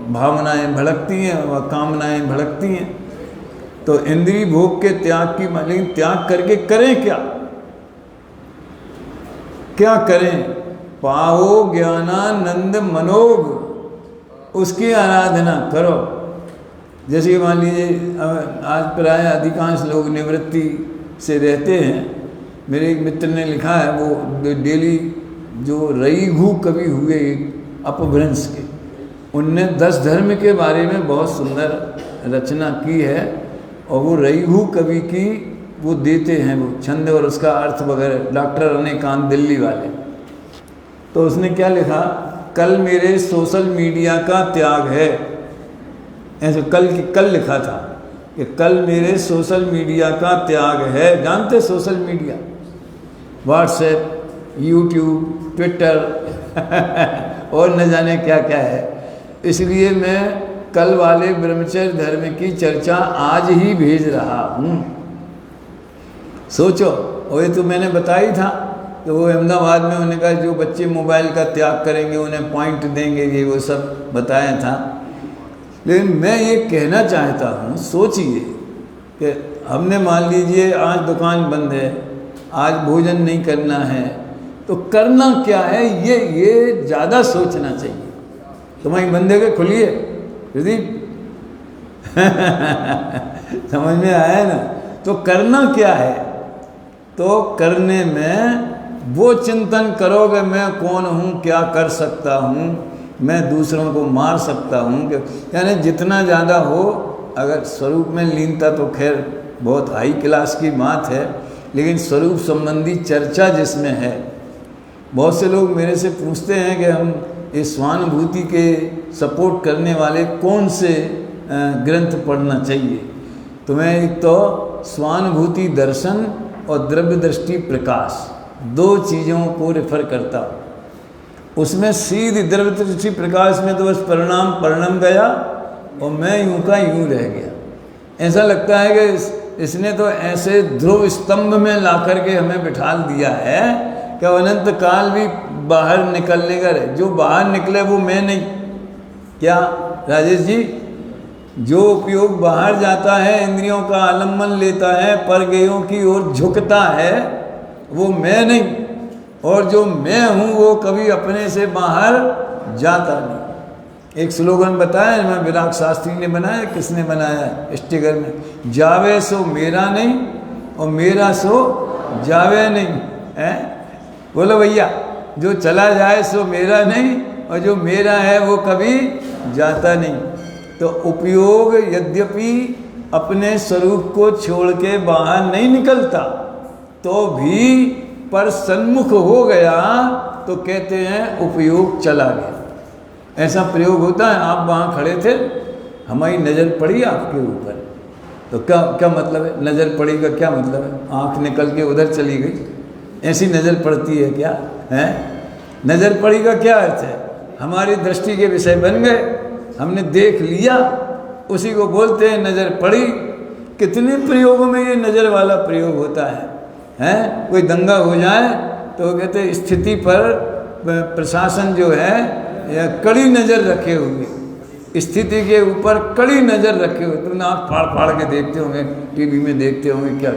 भावनाएं भड़कती हैं और कामनाएं भड़कती हैं। तो इंद्रिय भोग के त्याग की, लेकिन त्याग करके करें क्या? क्या करें? पाओ ज्ञानानंद मनोग, उसकी आराधना करो। जैसे मान लीजिए आज प्राय अधिकांश लोग निवृत्ति से रहते हैं। मेरे एक मित्र ने लिखा है, वो डेली जो रईघु कवि हुए अपभ्रंश के। उनने 10 धर्म के बारे में बहुत सुंदर रचना की है और वो रईहू कवि की वो देते हैं वो छंद और उसका अर्थ वगैरह, डॉक्टर रजनीकांत दिल्ली वाले। तो उसने क्या लिखा, कल मेरे सोशल मीडिया का त्याग है, ऐसे कल लिखा था कि कल मेरे सोशल मीडिया का त्याग है। जानते social media, WhatsApp, YouTube, Twitter और न जाने क्या क्या है। इसलिए मैं कल वाले ब्रह्मचर्य धर्म की चर्चा आज ही भेज रहा हूँ। सोचो, और ये तो मैंने बताई था, तो वो अहमदाबाद में उन्होंने कहा जो बच्चे मोबाइल का त्याग करेंगे उन्हें पॉइंट देंगे, ये वो सब बताया था। लेकिन मैं ये कहना चाहता हूँ, सोचिए कि हमने मान लीजिए आज दुकान बंद है, आज भोजन नहीं करना है, तो करना क्या है ये ज़्यादा सोचना चाहिए। तुम्हारी बंदे के खुलिए प्रदीप समझ में आया ना। तो करना क्या है, तो करने में वो चिंतन करो कि मैं कौन हूँ, क्या कर सकता हूँ, मैं दूसरों को मार सकता हूँ, यानी जितना ज़्यादा हो। अगर स्वरूप में लीनता तो खैर बहुत हाई क्लास की बात है, लेकिन स्वरूप संबंधी चर्चा जिसमें है, बहुत से लोग मेरे से पूछते हैं कि हम इस स्वानुभूति के सपोर्ट करने वाले कौन से ग्रंथ पढ़ना चाहिए। तो मैं एक तो स्वानुभूति दर्शन और द्रव्य दृष्टि प्रकाश, 2 चीज़ों को रेफर करता हूँ। उसमें सीधी द्रव्य दृष्टि प्रकाश में तो बस परिणाम गया और मैं यूं का यूं रह गया। ऐसा लगता है कि इसने तो ऐसे ध्रुव स्तंभ में ला करके हमें बिठा दिया है कि अनंत काल भी बाहर निकलने का रहे। जो बाहर निकले वो मैं नहीं। क्या राजेश जी, जो उपयोग बाहर जाता है, इंद्रियों का आलम्बन लेता है, परगेयों की ओर झुकता है, वो मैं नहीं। और जो मैं हूँ वो कभी अपने से बाहर जाता नहीं। एक स्लोगन बताया मैं, विराग शास्त्री ने बनाया, किसने बनाया स्टिकर में, जावे सो मेरा नहीं और मेरा सो जावे नहीं है। बोलो भैया, जो चला जाए सो मेरा नहीं और जो मेरा है वो कभी जाता नहीं। तो उपयोग यद्यपि अपने स्वरूप को छोड़ के बाहर नहीं निकलता, तो भी पर सन्मुख हो गया तो कहते हैं उपयोग चला गया। ऐसा प्रयोग होता है। आप वहाँ खड़े थे, हमारी नज़र पड़ी आपके ऊपर, तो क्या मतलब है? नज़र पड़ी का क्या मतलब है? आँख निकल के उधर चली गई, ऐसी नज़र पड़ती है क्या है? नज़र पड़ी का क्या अर्थ है? हमारी दृष्टि के विषय बन गए, हमने देख लिया, उसी को बोलते हैं नज़र पड़ी। कितने प्रयोगों में ये नज़र वाला प्रयोग होता है? कोई दंगा हो जाए तो कहते हैं स्थिति पर प्रशासन जो है या कड़ी नज़र रखे हुए, स्थिति के ऊपर कड़ी नज़र रखे हुए। तुम आप फाड़ फाड़ के देखते होंगे, टीवी में देखते होंगे, क्या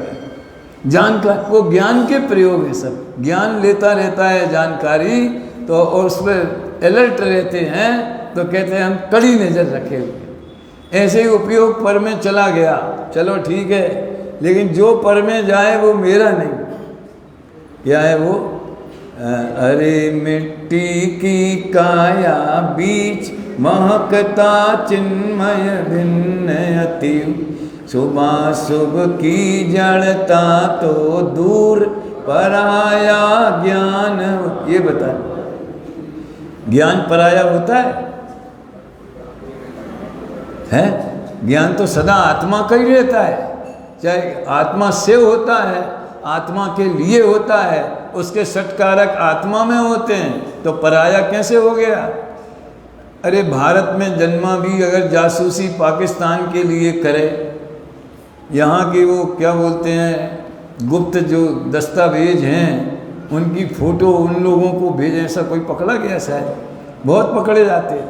जानकारी, वो ज्ञान के प्रयोग है सब। ज्ञान लेता रहता है जानकारी, तो और उस पर अलर्ट रहते हैं, तो कहते हैं हम कड़ी नज़र रखे हुए। ऐसे ही उपयोग पर में चला गया, चलो ठीक है, लेकिन जो पर में जाए वो मेरा नहीं। क्या है वो? अरे मिट्टी की काया बीच महकता चिन्मय भिन्न अति, सुबह शुभ की जड़ता तो दूर पराया ज्ञान। ये बता, ज्ञान पराया होता है? ज्ञान तो सदा आत्मा का ही रहता है, चाहे आत्मा से होता है, आत्मा के लिए होता है, उसके षटकारक आत्मा में होते हैं, तो पराया कैसे हो गया? अरे भारत में जन्मा भी अगर जासूसी पाकिस्तान के लिए करे, यहाँ की वो क्या बोलते हैं गुप्त जो दस्तावेज हैं उनकी फ़ोटो उन लोगों को भेजें, ऐसा कोई पकड़ा गया? शायद बहुत पकड़े जाते हैं।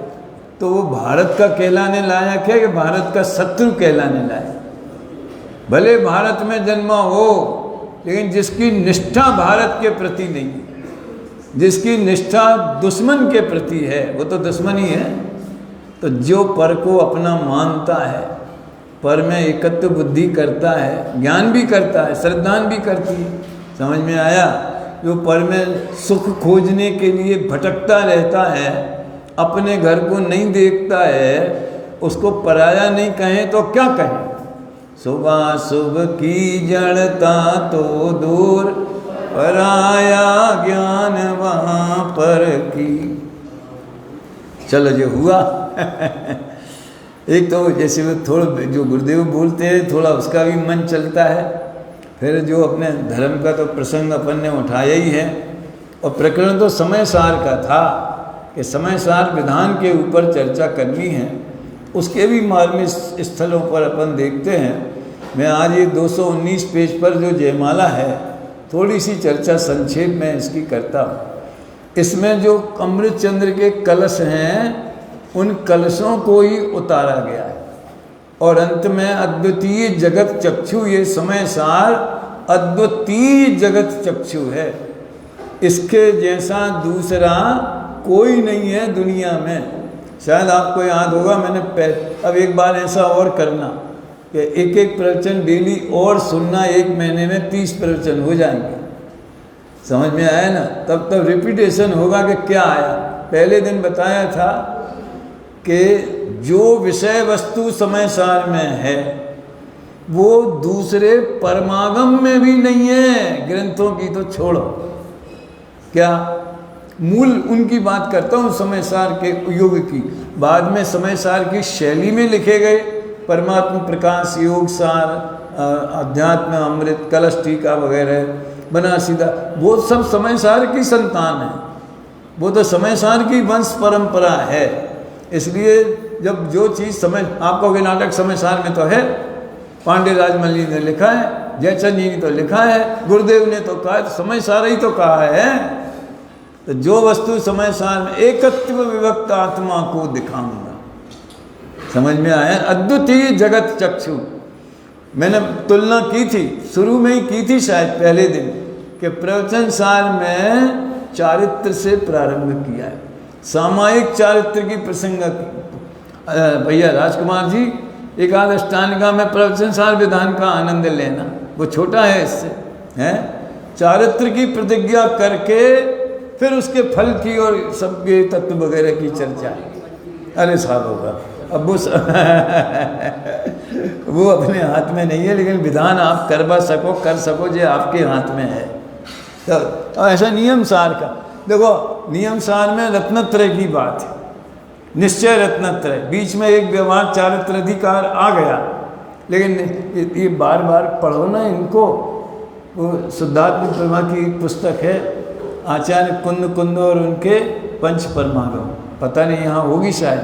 तो वो भारत का कहलाने लायक है कि भारत का शत्रु कहलाने लायक? भले भारत में जन्मा हो, लेकिन जिसकी निष्ठा भारत के प्रति नहीं, जिसकी निष्ठा दुश्मन के प्रति है, वो तो दुश्मन ही है। तो जो पर को अपना मानता है, पर में एकत्व बुद्धि करता है, ज्ञान भी करता है, श्रद्धान भी करती है, समझ में आया? जो पर में सुख खोजने के लिए भटकता रहता है, अपने घर को नहीं देखता है, उसको पराया नहीं कहें तो क्या कहें? सुबह सुबह की जड़ता तो दूर, पराया ज्ञान वहाँ पर की। चलो जो हुआ एक तो जैसे वो थोड़ा जो गुरुदेव बोलते हैं थोड़ा उसका भी मन चलता है, फिर जो अपने धर्म का तो प्रसंग अपन ने उठाया ही है। और प्रकरण तो समय सार का था कि समय सार विधान के ऊपर चर्चा करनी है, उसके भी मार्मिक स्थलों पर अपन देखते हैं। मैं आज ये 219 पेज पर जो जयमाला है थोड़ी सी चर्चा संक्षेप में इसकी करता हूँ। इसमें जो अमृत चंद्र के कलश हैं उन कलशों को ही उतारा गया है, और अंत में अद्वितीय जगत चक्षु, ये समय सार अद्वितीय जगत चक्षु है। इसके जैसा दूसरा कोई नहीं है दुनिया में। शायद आपको याद होगा, मैंने अब एक बार ऐसा और करना कि एक एक प्रवचन डेली और सुनना, 1 महीने में 30 प्रवचन हो जाएंगे। समझ में आया ना? तब तब रिपीटेशन होगा कि क्या आया। पहले दिन बताया था कि जो विषय वस्तु समय सार में है वो दूसरे परमागम में भी नहीं है, ग्रंथों की तो छोड़ो। क्या मूल उनकी बात करता हूँ समय सार के युग की, बाद में समय सार की शैली में लिखे गए परमात्मा प्रकाश, योग सार, अध्यात्म अमृत, कलश टीका वगैरह बना सीधा, वो सब समय सार की संतान है। वो तो समय सार की वंश परंपरा है। इसलिए जब जो चीज़ समय, आपको के नाटक समय सार में तो है, पांडे राजमल ने लिखा है, जयचंद जी ने तो लिखा है, गुरुदेव ने तो कहा, तो समय सार ही तो कहा है। तो जो वस्तु समय सार में एकत्व विभक्त आत्मा को दिखाऊंगा। समझ में आया? अद्वितीय जगत चक्षु। मैंने तुलना की थी, शुरू में ही की थी शायद पहले दिन, कि प्रवचन सार में चारित्र से प्रारंभ किया है, सामायिक चारित्र की प्रसंग। भैया राजकुमार जी, एकादष्टानिका में प्रवचन सार विधान का आनंद लेना, वो छोटा है इससे, है चारित्र की प्रतिज्ञा करके फिर उसके फल की और सबके तत्व वगैरह की चर्चा। अरे साहब होगा अब वो अपने हाथ में नहीं है, लेकिन विधान आप करवा सको, कर सको, जो आपके हाथ में है। तो ऐसा नियम सार का देखो, नियम सार में रत्नत्रय की बात है, निश्चय रत्नत्रय। बीच में एक व्यवहार चारित्र अधिकार आ गया, लेकिन ये बार बार पढ़ो ना इनको। वो सिद्धार्थ ब्रह्मा की पुस्तक है, आचार्य कुंद कुंद और उनके पंच परमागम, पता नहीं यहाँ होगी शायद,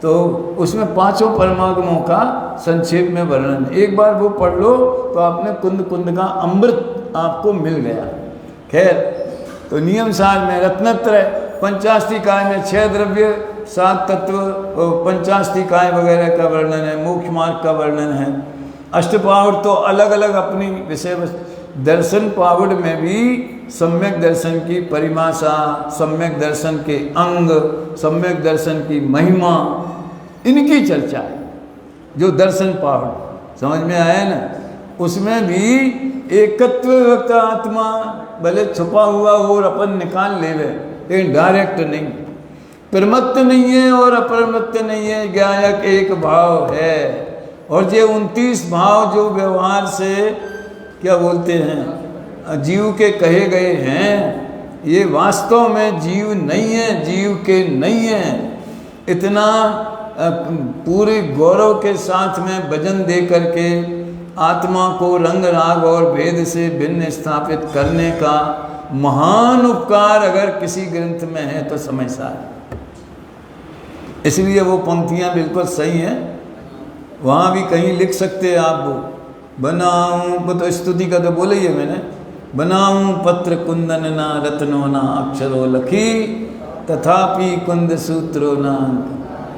तो उसमें 5 परमागमों का संक्षेप में वर्णन। एक बार वो पढ़ लो तो आपने कुंद कुंद का अमृत आपको मिल गया। खैर, तो नियम सार में रत्नत्रय, पंचास्तिकाय में 6 द्रव्य 7 तत्व, पंचास्तिकाय वगैरह का वर्णन है, मोक्ष मार्ग का वर्णन है। अष्टपावड़ तो अलग अलग अपनी विषय। दर्शन पावड़ में भी सम्यक दर्शन की परिभाषा, सम्यक दर्शन के अंग, सम्यक दर्शन की महिमा, इनकी चर्चा है। जो दर्शन पावड़, समझ में आया ना? उसमें भी एकत्व विभक्त आत्मा, भले छुपा हुआ और अपन निकाल लेवे, लेकिन डायरेक्ट नहीं, प्रमत्त नहीं है और अप्रमत्त नहीं है, ज्ञायक एक भाव है। और ये 29 भाव जो व्यवहार से क्या बोलते हैं, जीव के कहे गए हैं, ये वास्तव में जीव नहीं है, जीव के नहीं है। इतना पूरे गौरव के साथ में भजन दे करके आत्मा को रंग राग और भेद से भिन्न स्थापित करने का महान उपकार अगर किसी ग्रंथ में है तो समय सार। इसलिए वो पंक्तियाँ बिल्कुल सही हैं। वहाँ भी कहीं लिख सकते हैं आप, वो बनाऊं, वो तो स्तुति का तो बोला ही है मैंने, बनाऊं पत्र कुंदन ना रत्नो ना अक्षरो लखी, तथापि कुंद सूत्रो ना।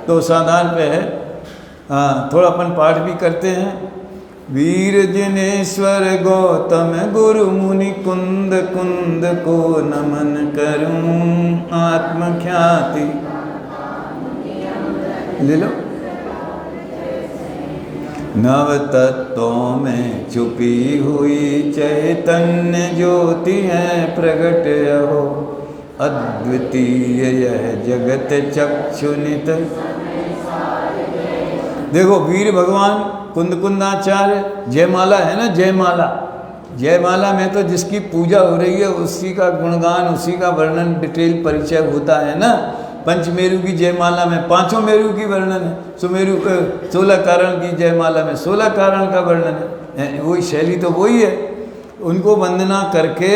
तो साधारण पे है, हाँ थोड़ा अपन पाठ भी करते हैं। वीर जिनेश्वर गौतम गुरु मुनि कुंद कुंद को नमन करूं, आत्मख्याति ले लो। नव तत्वों में छुपी हुई चैतन्य ज्योति है प्रगट हो, अद्वितीय यह जगत चक्षुनित। देखो वीर भगवान कुंदकुंदाचार्य जयमाला है ना, जयमाला, जयमाला में तो जिसकी पूजा हो रही है उसी का गुणगान, उसी का वर्णन, डिटेल परिचय होता है ना। पंचमेरु की जयमाला में पांचों मेरु की वर्णन है, सुमेरु 16 कारण की जयमाला में 16 कारण का वर्णन है, वही शैली तो वही है। उनको वंदना करके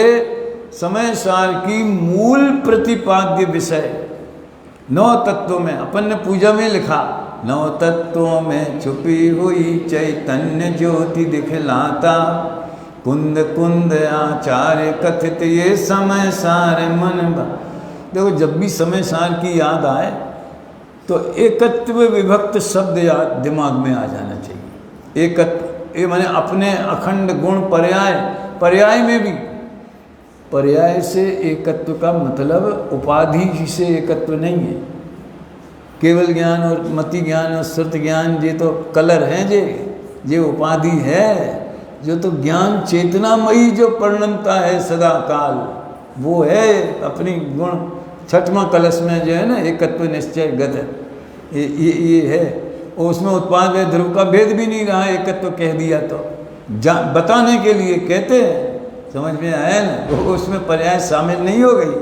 समय सार की मूल प्रतिपाद्य विषय 9 तत्वों में, अपन ने पूजा में लिखा 9 तत्वों में छुपी हुई चैतन्य ज्योति दिखलाता, कुंद कुंद आचार्य कथित ये समय सार मन। देखो जब भी समय सार की याद आए तो एकत्व विभक्त शब्द याद दिमाग में आ जाना चाहिए। एकत्व ये माने अपने अखंड गुण पर्याय, पर्याय में भी पर्याय से एकत्व का मतलब उपाधि से एकत्व नहीं है। केवल ज्ञान और मति ज्ञान और श्रुत ज्ञान ये तो कलर हैं, जे उपाधि है। जो तो ज्ञान चेतनामयी जो परिणमता है सदा काल, वो है अपनी गुण। छठवां कलश में जो है ना एकत्व निश्चय गत, ये है। और उसमें उत्पाद व ध्रुव का भेद भी नहीं रहा, एकत्व कह दिया तो बताने के लिए कहते हैं, समझ में आया ना। वो उसमें पर्याय शामिल नहीं हो गई,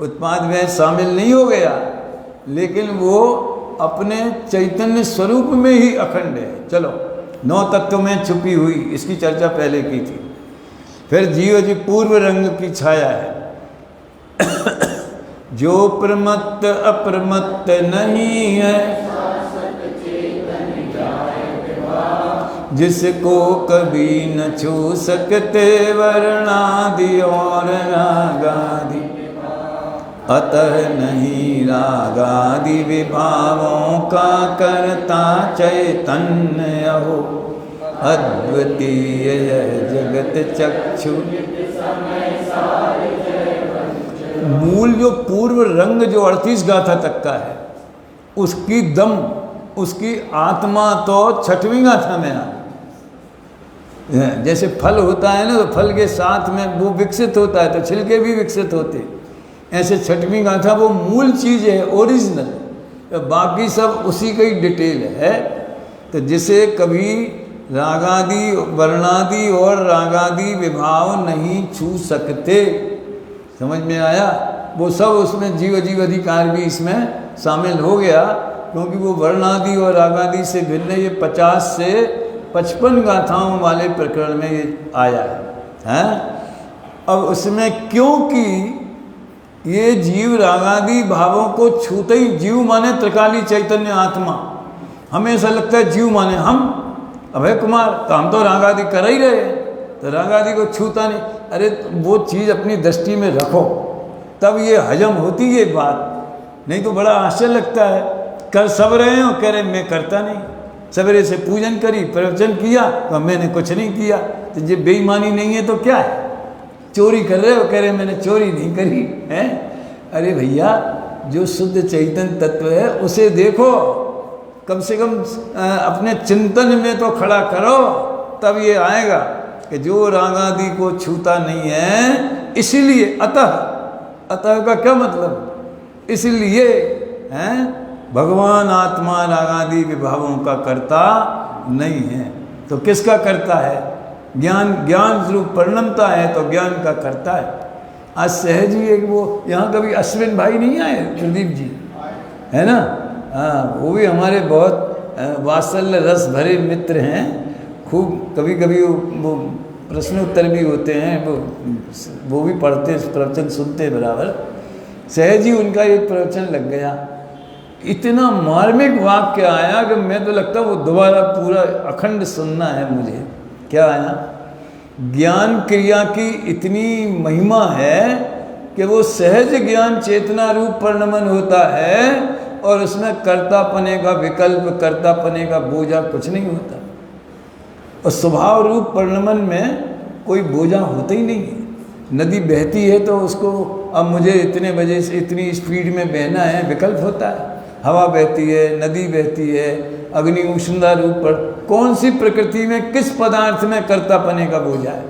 उत्पाद व्यय शामिल नहीं हो गया, लेकिन वो अपने चैतन्य स्वरूप में ही अखंड है। चलो 9 तत्व में छुपी हुई, इसकी चर्चा पहले की थी। फिर जीव जी पूर्व रंग की छाया है, जो प्रमत्त अप्रमत्त नहीं है, जिसको कभी न छू सकते वर्णादि और रागादि, अतः नहीं रागादि विभावों का करता चैतन्य हो, अद्वितीय यह जगत चक्षु। मूल जो पूर्व रंग जो 38 गाथा तक का है, उसकी दम, उसकी आत्मा तो 6वीं गाथा में आ। जैसे फल होता है ना, तो फल के साथ में वो विकसित होता है तो छिलके भी विकसित होते, ऐसे 6वीं गाथा वो मूल चीज़ है, ओरिजिनल। तो बाकी सब उसी का ही डिटेल है। तो जिसे कभी रागादि वर्णादि और रागादि विभाव नहीं छू सकते, समझ में आया। वो सब उसमें जीव अधिकार भी इसमें शामिल हो गया, क्योंकि वो वर्णादि और रागादि से भिन्न ये 50 से 55 गाथाओं वाले प्रकरण में ये आया है। अब उसमें क्योंकि ये जीव रागादि भावों को छूते ही, जीव माने त्रिकाली चैतन्य आत्मा, हमें ऐसा लगता है जीव माने हम अभय कुमार, तो हम तो रागादि कर ही रहे, तो रागादि को छूता नहीं। अरे वो चीज़ अपनी दृष्टि में रखो, तब ये हजम होती है बात। नहीं तो बड़ा आश्चर्य लगता है, कर सब रहे हो, कह रहे मैं करता नहीं। सवेरे से पूजन करी, प्रवचन किया, तो मैंने कुछ नहीं किया। तो ये बेईमानी नहीं है तो क्या है? चोरी कर रहे हो, कह रहे मैंने चोरी नहीं करी है। अरे भैया, जो शुद्ध चैतन्य तत्व है उसे देखो, कम से कम अपने चिंतन में तो खड़ा करो, तब ये आएगा कि जो रागादि को छूता नहीं है। इसीलिए अतः का क्या मतलब? इसलिए हैं भगवान आत्मा रागादि विभावों का कर्ता नहीं है, तो किसका करता है? ज्ञान स्वरूप परिणमता है तो ज्ञान का करता है। आज सहज ही एक वो यहाँ कभी अश्विन भाई नहीं आए, प्रदीप जी है ना, हाँ, वो भी हमारे बहुत वात्सल्य रस भरे मित्र हैं। खूब कभी कभी वो प्रश्न उत्तर भी होते हैं, वो भी पढ़ते, प्रवचन सुनते बराबर। सहज ही उनका एक प्रवचन लग गया, इतना मार्मिक वाक्य आया कि मैं तो लगता वो दोबारा पूरा अखंड सुनना है मुझे। क्या आया? ज्ञान क्रिया की इतनी महिमा है कि वो सहज ज्ञान चेतना रूप परिणमन होता है और उसमें कर्तापने का विकल्प, कर्तापने का बोझा कुछ नहीं होता। और स्वभाव रूप परिणमन में कोई बोझा होता ही नहीं है। नदी बहती है तो उसको अब मुझे इतने बजे से इतनी स्पीड में बहना है, विकल्प होता है। हवा बहती है, नदी बहती है, अग्नि उष्णता रूप पर। कौन सी प्रकृति में किस पदार्थ में कर्तापने का बोझा है?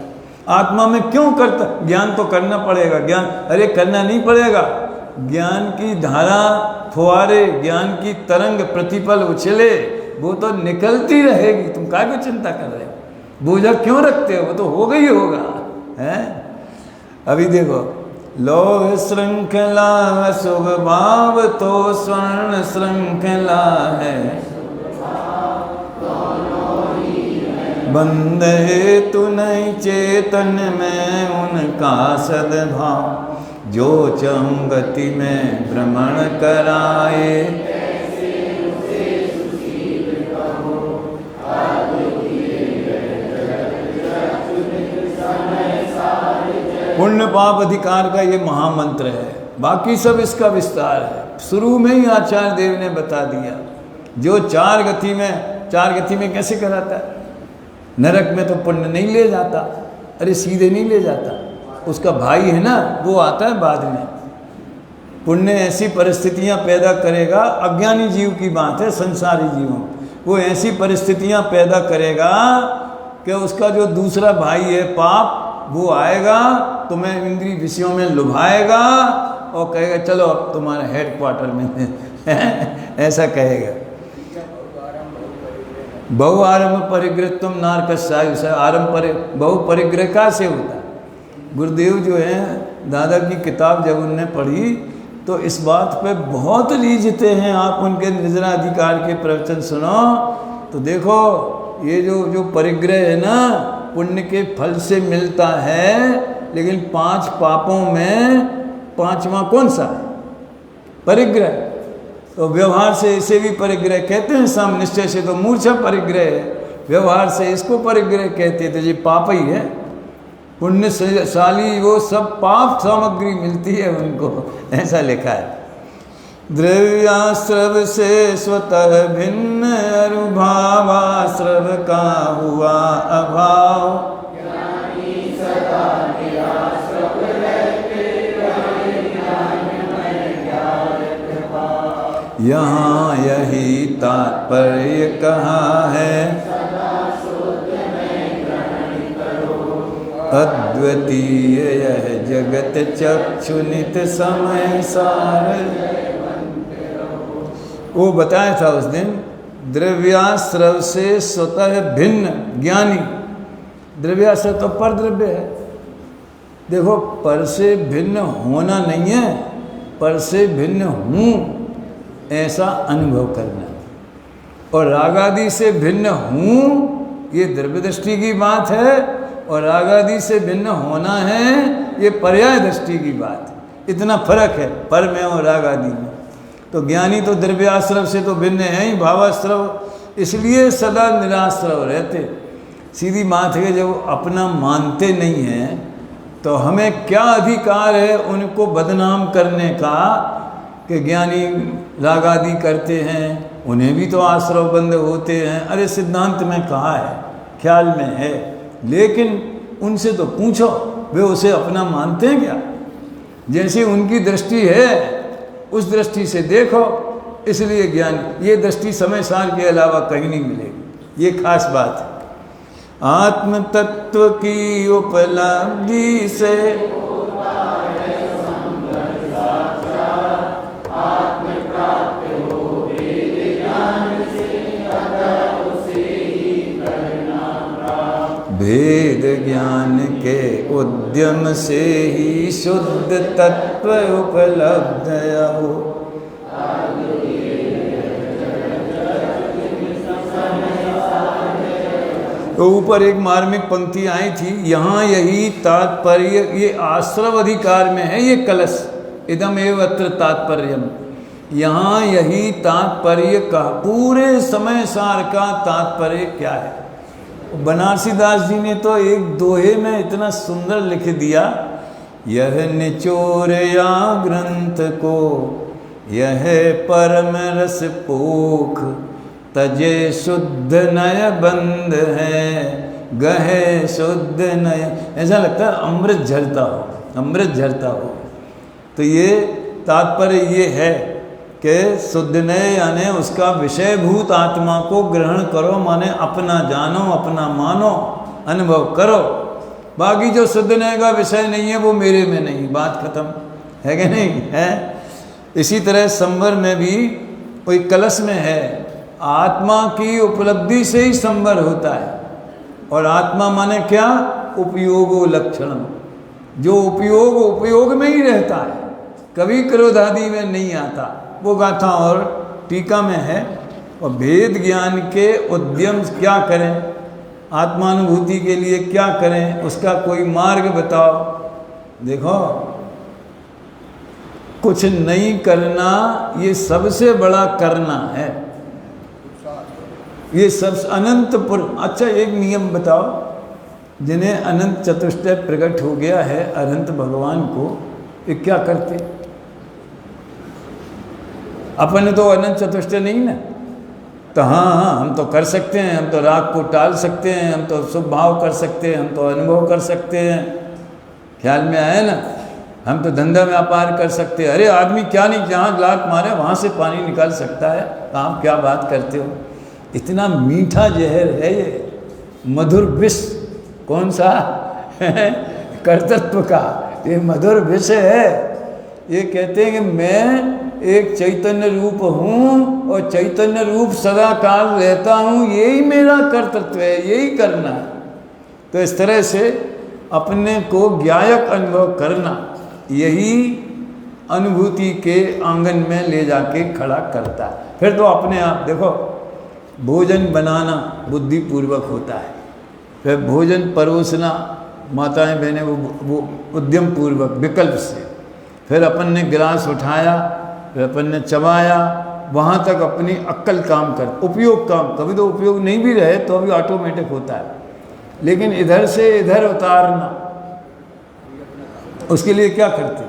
आत्मा में क्यों करता? ज्ञान तो करना पड़ेगा। ज्ञान अरे करना नहीं पड़ेगा, ज्ञान की धारा, फुहारे, ज्ञान की तरंग प्रतिपल उछले, वो तो निकलती रहेगी। तुम काय को चिंता कर रहे हो? बोझा क्यों रखते हो? वो तो होगा ही होगा, है। अभी देखो, लोह श्रृंखला शुभ भाव तो स्वर्ण श्रृंखला है, बंध हेतु नहीं चेतन में उनका सद्भाव, जो चम गति में भ्रमण कराए, पुण्य पाप अधिकार का ये महामंत्र है। बाकी सब इसका विस्तार है। शुरू में ही आचार्य देव ने बता दिया, जो चार गति में कैसे कराता है? नरक में तो पुण्य नहीं ले जाता, अरे सीधे नहीं ले जाता, उसका भाई है ना, वो आता है बाद में। पुण्य ऐसी परिस्थितियां पैदा करेगा, अज्ञानी जीव की बात है, संसारी जीवों, वो ऐसी परिस्थितियां पैदा करेगा कि उसका जो दूसरा भाई है पाप, वो आएगा, तुम्हें इंद्रिय विषयों में लुभाएगा और कहेगा चलो अब तुम्हारे हेडक्वार्टर में ऐसा कहेगा। बहु आरंभ परिग्रह तुम नारकस्यायु से, आरंभ बहु परिग्रह का से होता है। गुरुदेव जो है, दादा की किताब जब उनने पढ़ी तो इस बात पे बहुत रीझते हैं। आप उनके निजराधिकार के प्रवचन सुनो तो देखो, ये जो परिग्रह है ना, पुण्य के फल से मिलता है, लेकिन 5 पापों में 5वां कौन सा है? परिग्रह। तो व्यवहार से इसे भी परिग्रह कहते हैं, सम निश्चय से तो मूर्छा परिग्रह है, व्यवहार से इसको परिग्रह कहते हैं, तो ये पाप ही है। पुण्यशाली वो सब पाप सामग्री मिलती है उनको, ऐसा लिखा है। द्रव्याश्रव से स्वतः भिन्न अरुभावाश्रव का हुआ अभाव, यहाँ यही तात्पर्य कहा है, अद्वितीय यह जगत चक्षुनित समय सार। वो बताया था उस दिन, द्रव्याश्रव से स्वतः भिन्न ज्ञानी, द्रव्याश्रव तो पर द्रव्य है। देखो, पर से भिन्न होना नहीं है, पर से भिन्न हूँ ऐसा अनुभव करना, और रागादि से भिन्न हूँ ये द्रव्य दृष्टि की बात है, और रागादि से भिन्न होना है ये पर्याय दृष्टि की बात है। इतना फर्क है पर में और रागादि में। तो ज्ञानी तो द्रव्याश्रव से तो भिन्न है ही, भावाश्रव, इसलिए सदा निराश्रव रहते। सीधी बात है, जब अपना मानते नहीं हैं तो हमें क्या अधिकार है उनको बदनाम करने का कि ज्ञानी रागादि करते हैं, उन्हें भी तो आश्रव बंद होते हैं। अरे सिद्धांत में कहा है, ख्याल में है, लेकिन उनसे तो पूछो, वे उसे अपना मानते हैं क्या? जैसी उनकी दृष्टि है उस दृष्टि से देखो। इसलिए ज्ञान, ये दृष्टि समय सार के अलावा कहीं नहीं मिलेगी, ये खास बात है। आत्म तत्व की उपलब्धि से भेद ज्ञान के उद्यम से ही शुद्ध तत्व उपलब्ध हो। तो ऊपर एक मार्मिक पंक्ति आई थी, यहाँ यही तात्पर्य, ये आश्रव अधिकार में है ये कलश, इदम एव अत्र तात्पर्यम, यहाँ यही तात्पर्य का, पूरे समय सार का तात्पर्य क्या है। बनारसी दास जी ने तो एक दोहे में इतना सुंदर लिख दिया, यह निचोरया ग्रंथ को यह परम रस पोख, तजे शुद्ध नय बंद है गहे शुद्ध नय। ऐसा लगता है अमृत झरता हो, अमृत झरता हो। तो ये तात्पर्य ये है कि शुद्ध नय यानी उसका विषयभूत आत्मा को ग्रहण करो, माने अपना जानो, अपना मानो, अनुभव करो। बाकी जो शुद्ध नय का विषय नहीं है वो मेरे में नहीं, बात खत्म है कि नहीं है। इसी तरह संवर में भी कोई कलश में है, आत्मा की उपलब्धि से ही संवर होता है। और आत्मा माने क्या? उपयोगो लक्षणम, जो उपयोग में ही रहता है, कभी क्रोध आदि में नहीं आता। वो गाथा और टीका में है। और भेद ज्ञान के उद्यम क्या करें, आत्मानुभूति के लिए क्या करें, उसका कोई मार्ग बताओ। देखो, कुछ नहीं करना ये सबसे बड़ा करना है, ये सब अनंत अच्छा एक नियम बताओ, जिन्हें अनंत चतुष्टय प्रकट हो गया है अनंत भगवान को, ये क्या करते? अपन तो अनंत चतुष्टय नहीं ना, तो हाँ हम तो कर सकते हैं, हम तो राग को टाल सकते हैं, हम तो शुभ भाव कर सकते हैं, हम तो अनुभव कर सकते हैं। ख्याल में आया ना? हम तो धंधा व्यापार कर सकते हैं। अरे आदमी क्या नहीं, जहाँ लात मारे वहाँ से पानी निकाल सकता है। तो आप क्या बात करते हो? इतना मीठा जहर है ये, मधुर विष। कौन सा? कर्तृत्व का ये मधुर विष है। ये कहते हैं कि मैं एक चैतन्य रूप हूँ और चैतन्य रूप सदा काल रहता हूँ, यही मेरा कर्तृत्व है, यही करना है। तो इस तरह से अपने को ज्ञायक अनुभव करना, यही अनुभूति के आंगन में ले जाके खड़ा करता है। फिर तो अपने आप देखो, भोजन बनाना बुद्धिपूर्वक होता है, फिर भोजन परोसना माताएं बहनें वो उद्यम पूर्वक विकल्प से, फिर अपन ने गिलास उठाया, फिर अपन ने चबाया, वहाँ तक अपनी अक्ल काम कर, उपयोग काम। कभी तो उपयोग नहीं भी रहे तो अभी ऑटोमेटिक होता है, लेकिन इधर से इधर उतारना, उसके लिए क्या करते?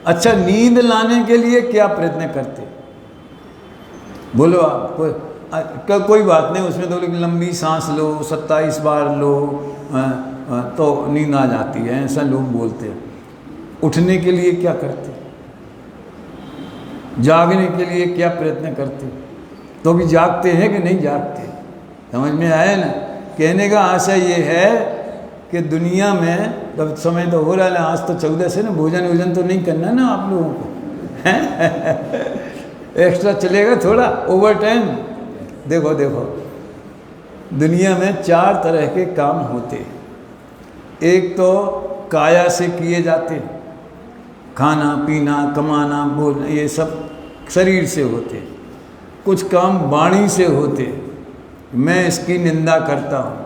अच्छा, नींद लाने के लिए क्या प्रयत्न करते? बोलो आप। कोई बात नहीं, उसमें तो लंबी सांस लो, 27 बार लो तो नींद आ जाती है, ऐसा लोग बोलते हैं। उठने के लिए क्या करते? जागने के लिए क्या प्रयत्न करते? तो भी जागते हैं कि नहीं जागते? समझ में आया ना? कहने का आशय ये है कि दुनिया में तब समय तो हो रहा है, आज तो 14 से ना, भोजन तो नहीं करना ना आप लोगों को एक्स्ट्रा चलेगा थोड़ा ओवर टाइम। देखो दुनिया में 4 तरह के काम होते हैं। एक तो काया से किए जाते, खाना पीना कमाना बोलना, ये सब शरीर से होते। कुछ काम वाणी से होते, मैं इसकी निंदा करता हूँ,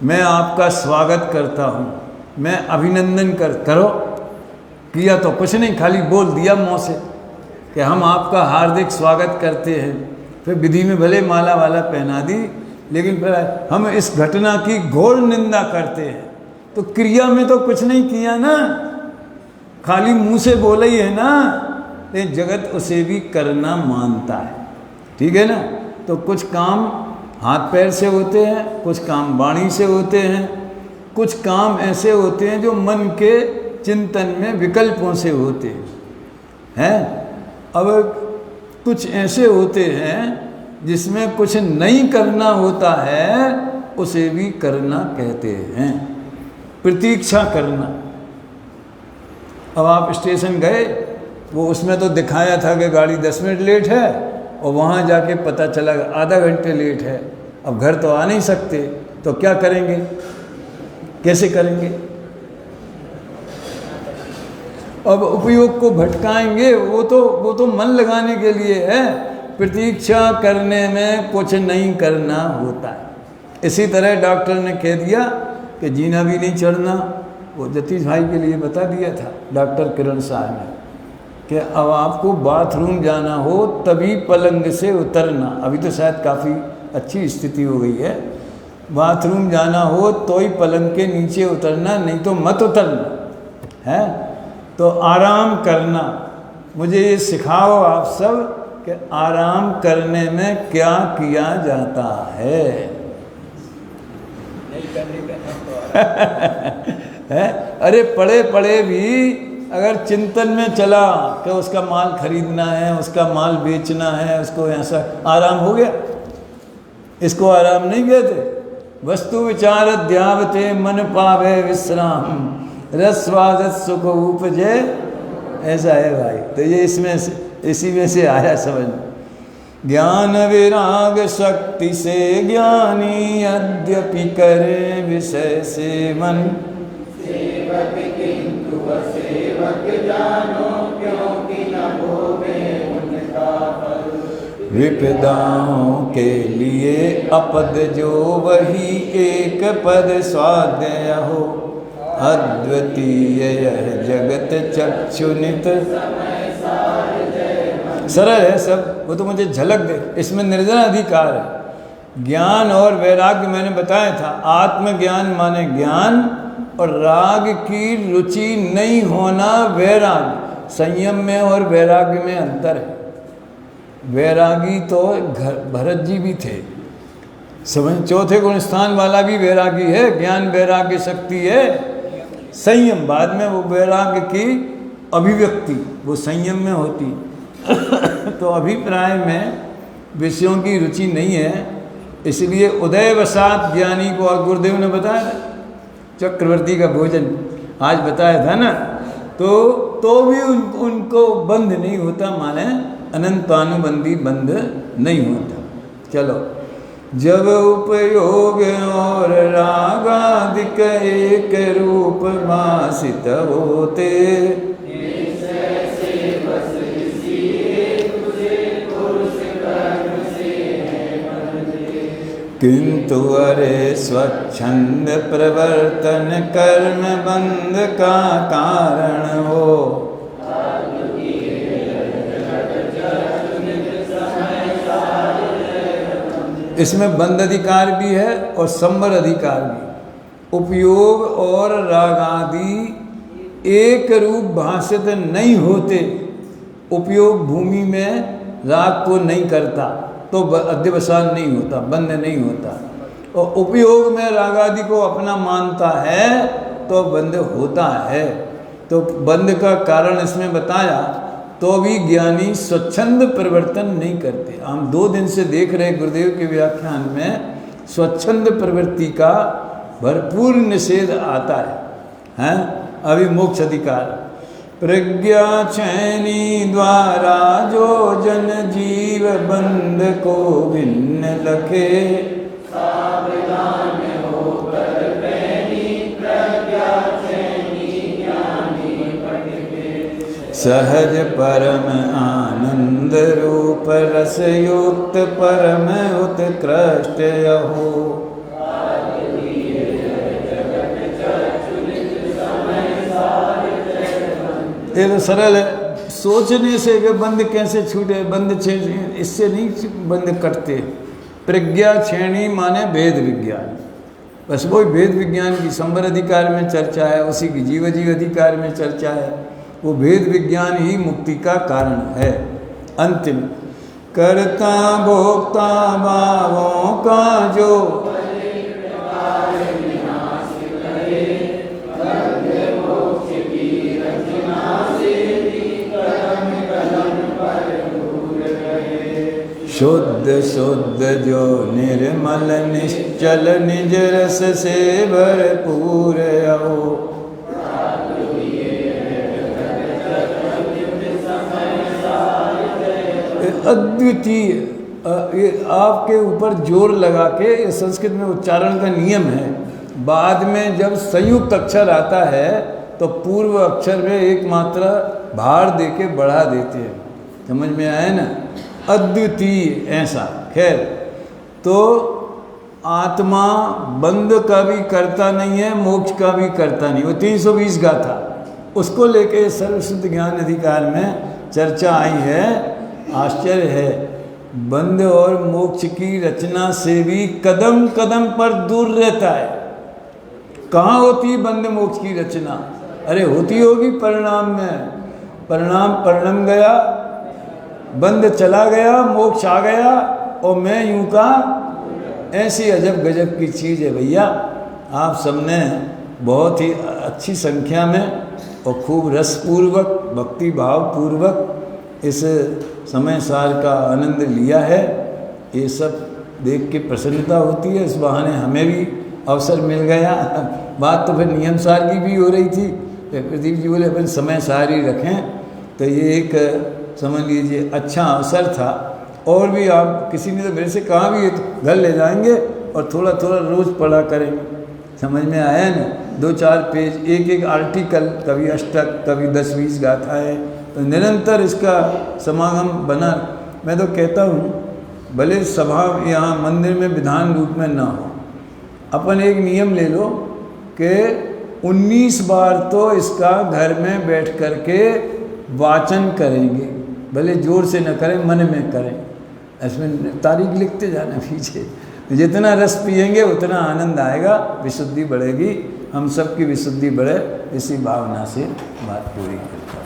मैं आपका स्वागत करता हूँ, मैं अभिनंदन करो। किया तो कुछ नहीं, खाली बोल दिया मुँह से कि हम आपका हार्दिक स्वागत करते हैं। फिर विधि में भले माला वाला पहना दी, लेकिन फिर हम इस घटना की घोर निंदा करते हैं। तो क्रिया में तो कुछ नहीं किया ना, खाली मुंह से बोला ही है ना। ये जगत उसे भी करना मानता है, ठीक है ना? तो कुछ काम हाथ पैर से होते हैं, कुछ काम वाणी से होते हैं, कुछ काम ऐसे होते हैं जो मन के चिंतन में विकल्पों से होते हैं। अब कुछ ऐसे होते हैं जिसमें कुछ नहीं करना होता है, उसे भी करना कहते हैं। प्रतीक्षा करना। अब आप स्टेशन गए, वो उसमें तो दिखाया था कि गाड़ी 10 मिनट लेट है, और वहाँ जाके पता चला आधा घंटे लेट है। अब घर तो आ नहीं सकते, तो क्या करेंगे? कैसे करेंगे? अब उपयोग को भटकाएंगे, वो तो मन लगाने के लिए है। प्रतीक्षा करने में कुछ नहीं करना होता है। इसी तरह डॉक्टर ने कह दिया कि जीना भी नहीं चढ़ना, वो जतीश भाई के लिए बता दिया था डॉक्टर किरण साहब ने कि अब आपको बाथरूम जाना हो तभी पलंग से उतरना। अभी तो शायद काफ़ी अच्छी स्थिति हो गई है। बाथरूम जाना हो तो ही पलंग के नीचे उतरना, नहीं तो मत उतरना है। तो आराम करना। मुझे ये सिखाओ आप सब कि आराम करने में क्या किया जाता है। है? अरे पड़े पड़े भी अगर चिंतन में चला कि उसका माल खरीदना है, उसका माल बेचना है, उसको ऐसा, आराम हो गया। इसको आराम नहीं कहते। वस्तु विचार ध्यावते मन पावे विश्राम, रसवाद सुख उपजे ऐसा है भाई। तो ये इसमें से, इसी में से आया समझ। ज्ञान विराग शक्ति से ज्ञानी यद्यपि करे विषय सेवन, सेवक किंतु असेवक जानो क्योंकि न भोगे उनका फल। विपदाओं के लिए अपद जो वही एक पद स्वाध्याय हो, अद्वितीय यह जगत चक्षुनित। सरल है सब, वो तो मुझे झलक दे। इसमें निर्जन अधिकार है। ज्ञान और वैराग्य मैंने बताया था। आत्मज्ञान माने ज्ञान, और राग की रुचि नहीं होना वैराग। संयम में और वैराग्य में अंतर है। वैरागी तो भरत जी भी थे, समझ। चौथे गुण स्थान वाला भी वैरागी है। ज्ञान वैराग्य शक्ति है, संयम बाद में। वो वैराग्य की अभिव्यक्ति वो संयम में होती। तो अभिप्राय में विषयों की रुचि नहीं है, इसलिए उदयवसात ज्ञानी को, और गुरुदेव ने बताया चक्रवर्ती का भोजन आज बताया था ना, तो भी उनको बंध नहीं होता, माने अनंतानुबंधी बंध नहीं होता। चलो, जब उपयोग और रागादिक एक रूप भाषित होते, किंतु अरे स्वच्छंद प्रवर्तन कर्म बंध का कारण हो। इसमें बंध अधिकार भी है और संवर अधिकार भी। उपयोग और रागादि एक रूप भाषित नहीं होते। उपयोग भूमि में राग को नहीं करता तो अध्यवसान नहीं होता, बंध नहीं होता। और उपयोग में रागादि को अपना मानता है तो बंध होता है। तो बंध का कारण इसमें बताया, तो भी ज्ञानी स्वच्छंद परिवर्तन नहीं करते। हम 2 दिन से देख रहे गुरुदेव के व्याख्यान में स्वच्छंद प्रवृत्ति का भरपूर निषेध आता है। अभी मोक्ष अधिकार प्रज्ञा चैनी द्वारा जो जन जीव बंध को भिन्न लखे, सावधान होकर पैनी प्रज्ञा चैनी ज्ञानी पठिते। सहज परम आनंद रूप रस युक्त परम उत्कृष्ट हो। ये तो सरल है, सोचने से कि बंद कैसे छूटे, बंद छेड़े, इससे नहीं बंद कटते। प्रज्ञा छेड़ी माने भेद विज्ञान, बस वही भेद विज्ञान की संवर अधिकार में चर्चा है, उसी की जीव अधिकार में चर्चा है। वो भेद विज्ञान ही मुक्ति का कारण है। अंतिम कर्ता भोक्ता भावों का जो शुद्ध शुद्ध जो निर्मल निश्चल निज रस से भरपूर हो। अद्वितीय, ये आपके ऊपर जोर लगा के, संस्कृत में उच्चारण का नियम है। बाद में जब संयुक्त अक्षर आता है तो पूर्व अक्षर में एक मात्रा भार देके बढ़ा देते हैं। समझ में आया ना? अद्वितीय ऐसा। खैर, तो आत्मा बंध का भी करता नहीं है, मोक्ष का भी करता नहीं। वो 320 गाथा उसको लेके सर्वसिद्ध ज्ञान अधिकार में चर्चा आई है। आश्चर्य है, बंध और मोक्ष की रचना से भी कदम कदम पर दूर रहता है। कहाँ होती बंध मोक्ष की रचना? अरे होती होगी परिणाम में। परिणाम गया, बंध चला गया, मोक्ष आ गया, और मैं यूं का ऐसी अजब गजब की चीज़ है भैया। आप सबने बहुत ही अच्छी संख्या में और खूब रसपूर्वक, भक्ति भाव पूर्वक इस समय सार का आनंद लिया है। ये सब देख के प्रसन्नता होती है। इस बहाने हमें भी अवसर मिल गया। बात तो फिर नियम सार की भी हो रही थी। प्रदीप जी बोले अपन समय सार ही रखें, तो ये एक समझ लीजिए अच्छा अवसर था। और भी आप किसी ने तो मेरे से कहा भी, ये तो घर ले जाएंगे और थोड़ा थोड़ा रोज़ पढ़ा करेंगे। समझ में आया ना, 2-4 पेज, एक एक आर्टिकल, कभी अष्टक, कभी 10-20 गाथाएँ, तो निरंतर इसका समागम बना। मैं तो कहता हूँ भले सभा यहाँ मंदिर में विधान रूप में ना हो, अपन एक नियम ले लो कि 19 बार तो इसका घर में बैठ कर के वाचन करेंगे, भले जोर से न करें, मन में करें। इसमें तारीख लिखते जाना पीछे, जितना रस पिएंगे उतना आनंद आएगा, विशुद्धि बढ़ेगी, हम सब की विशुद्धि बढ़े, इसी भावना से बात पूरी करता हूँ।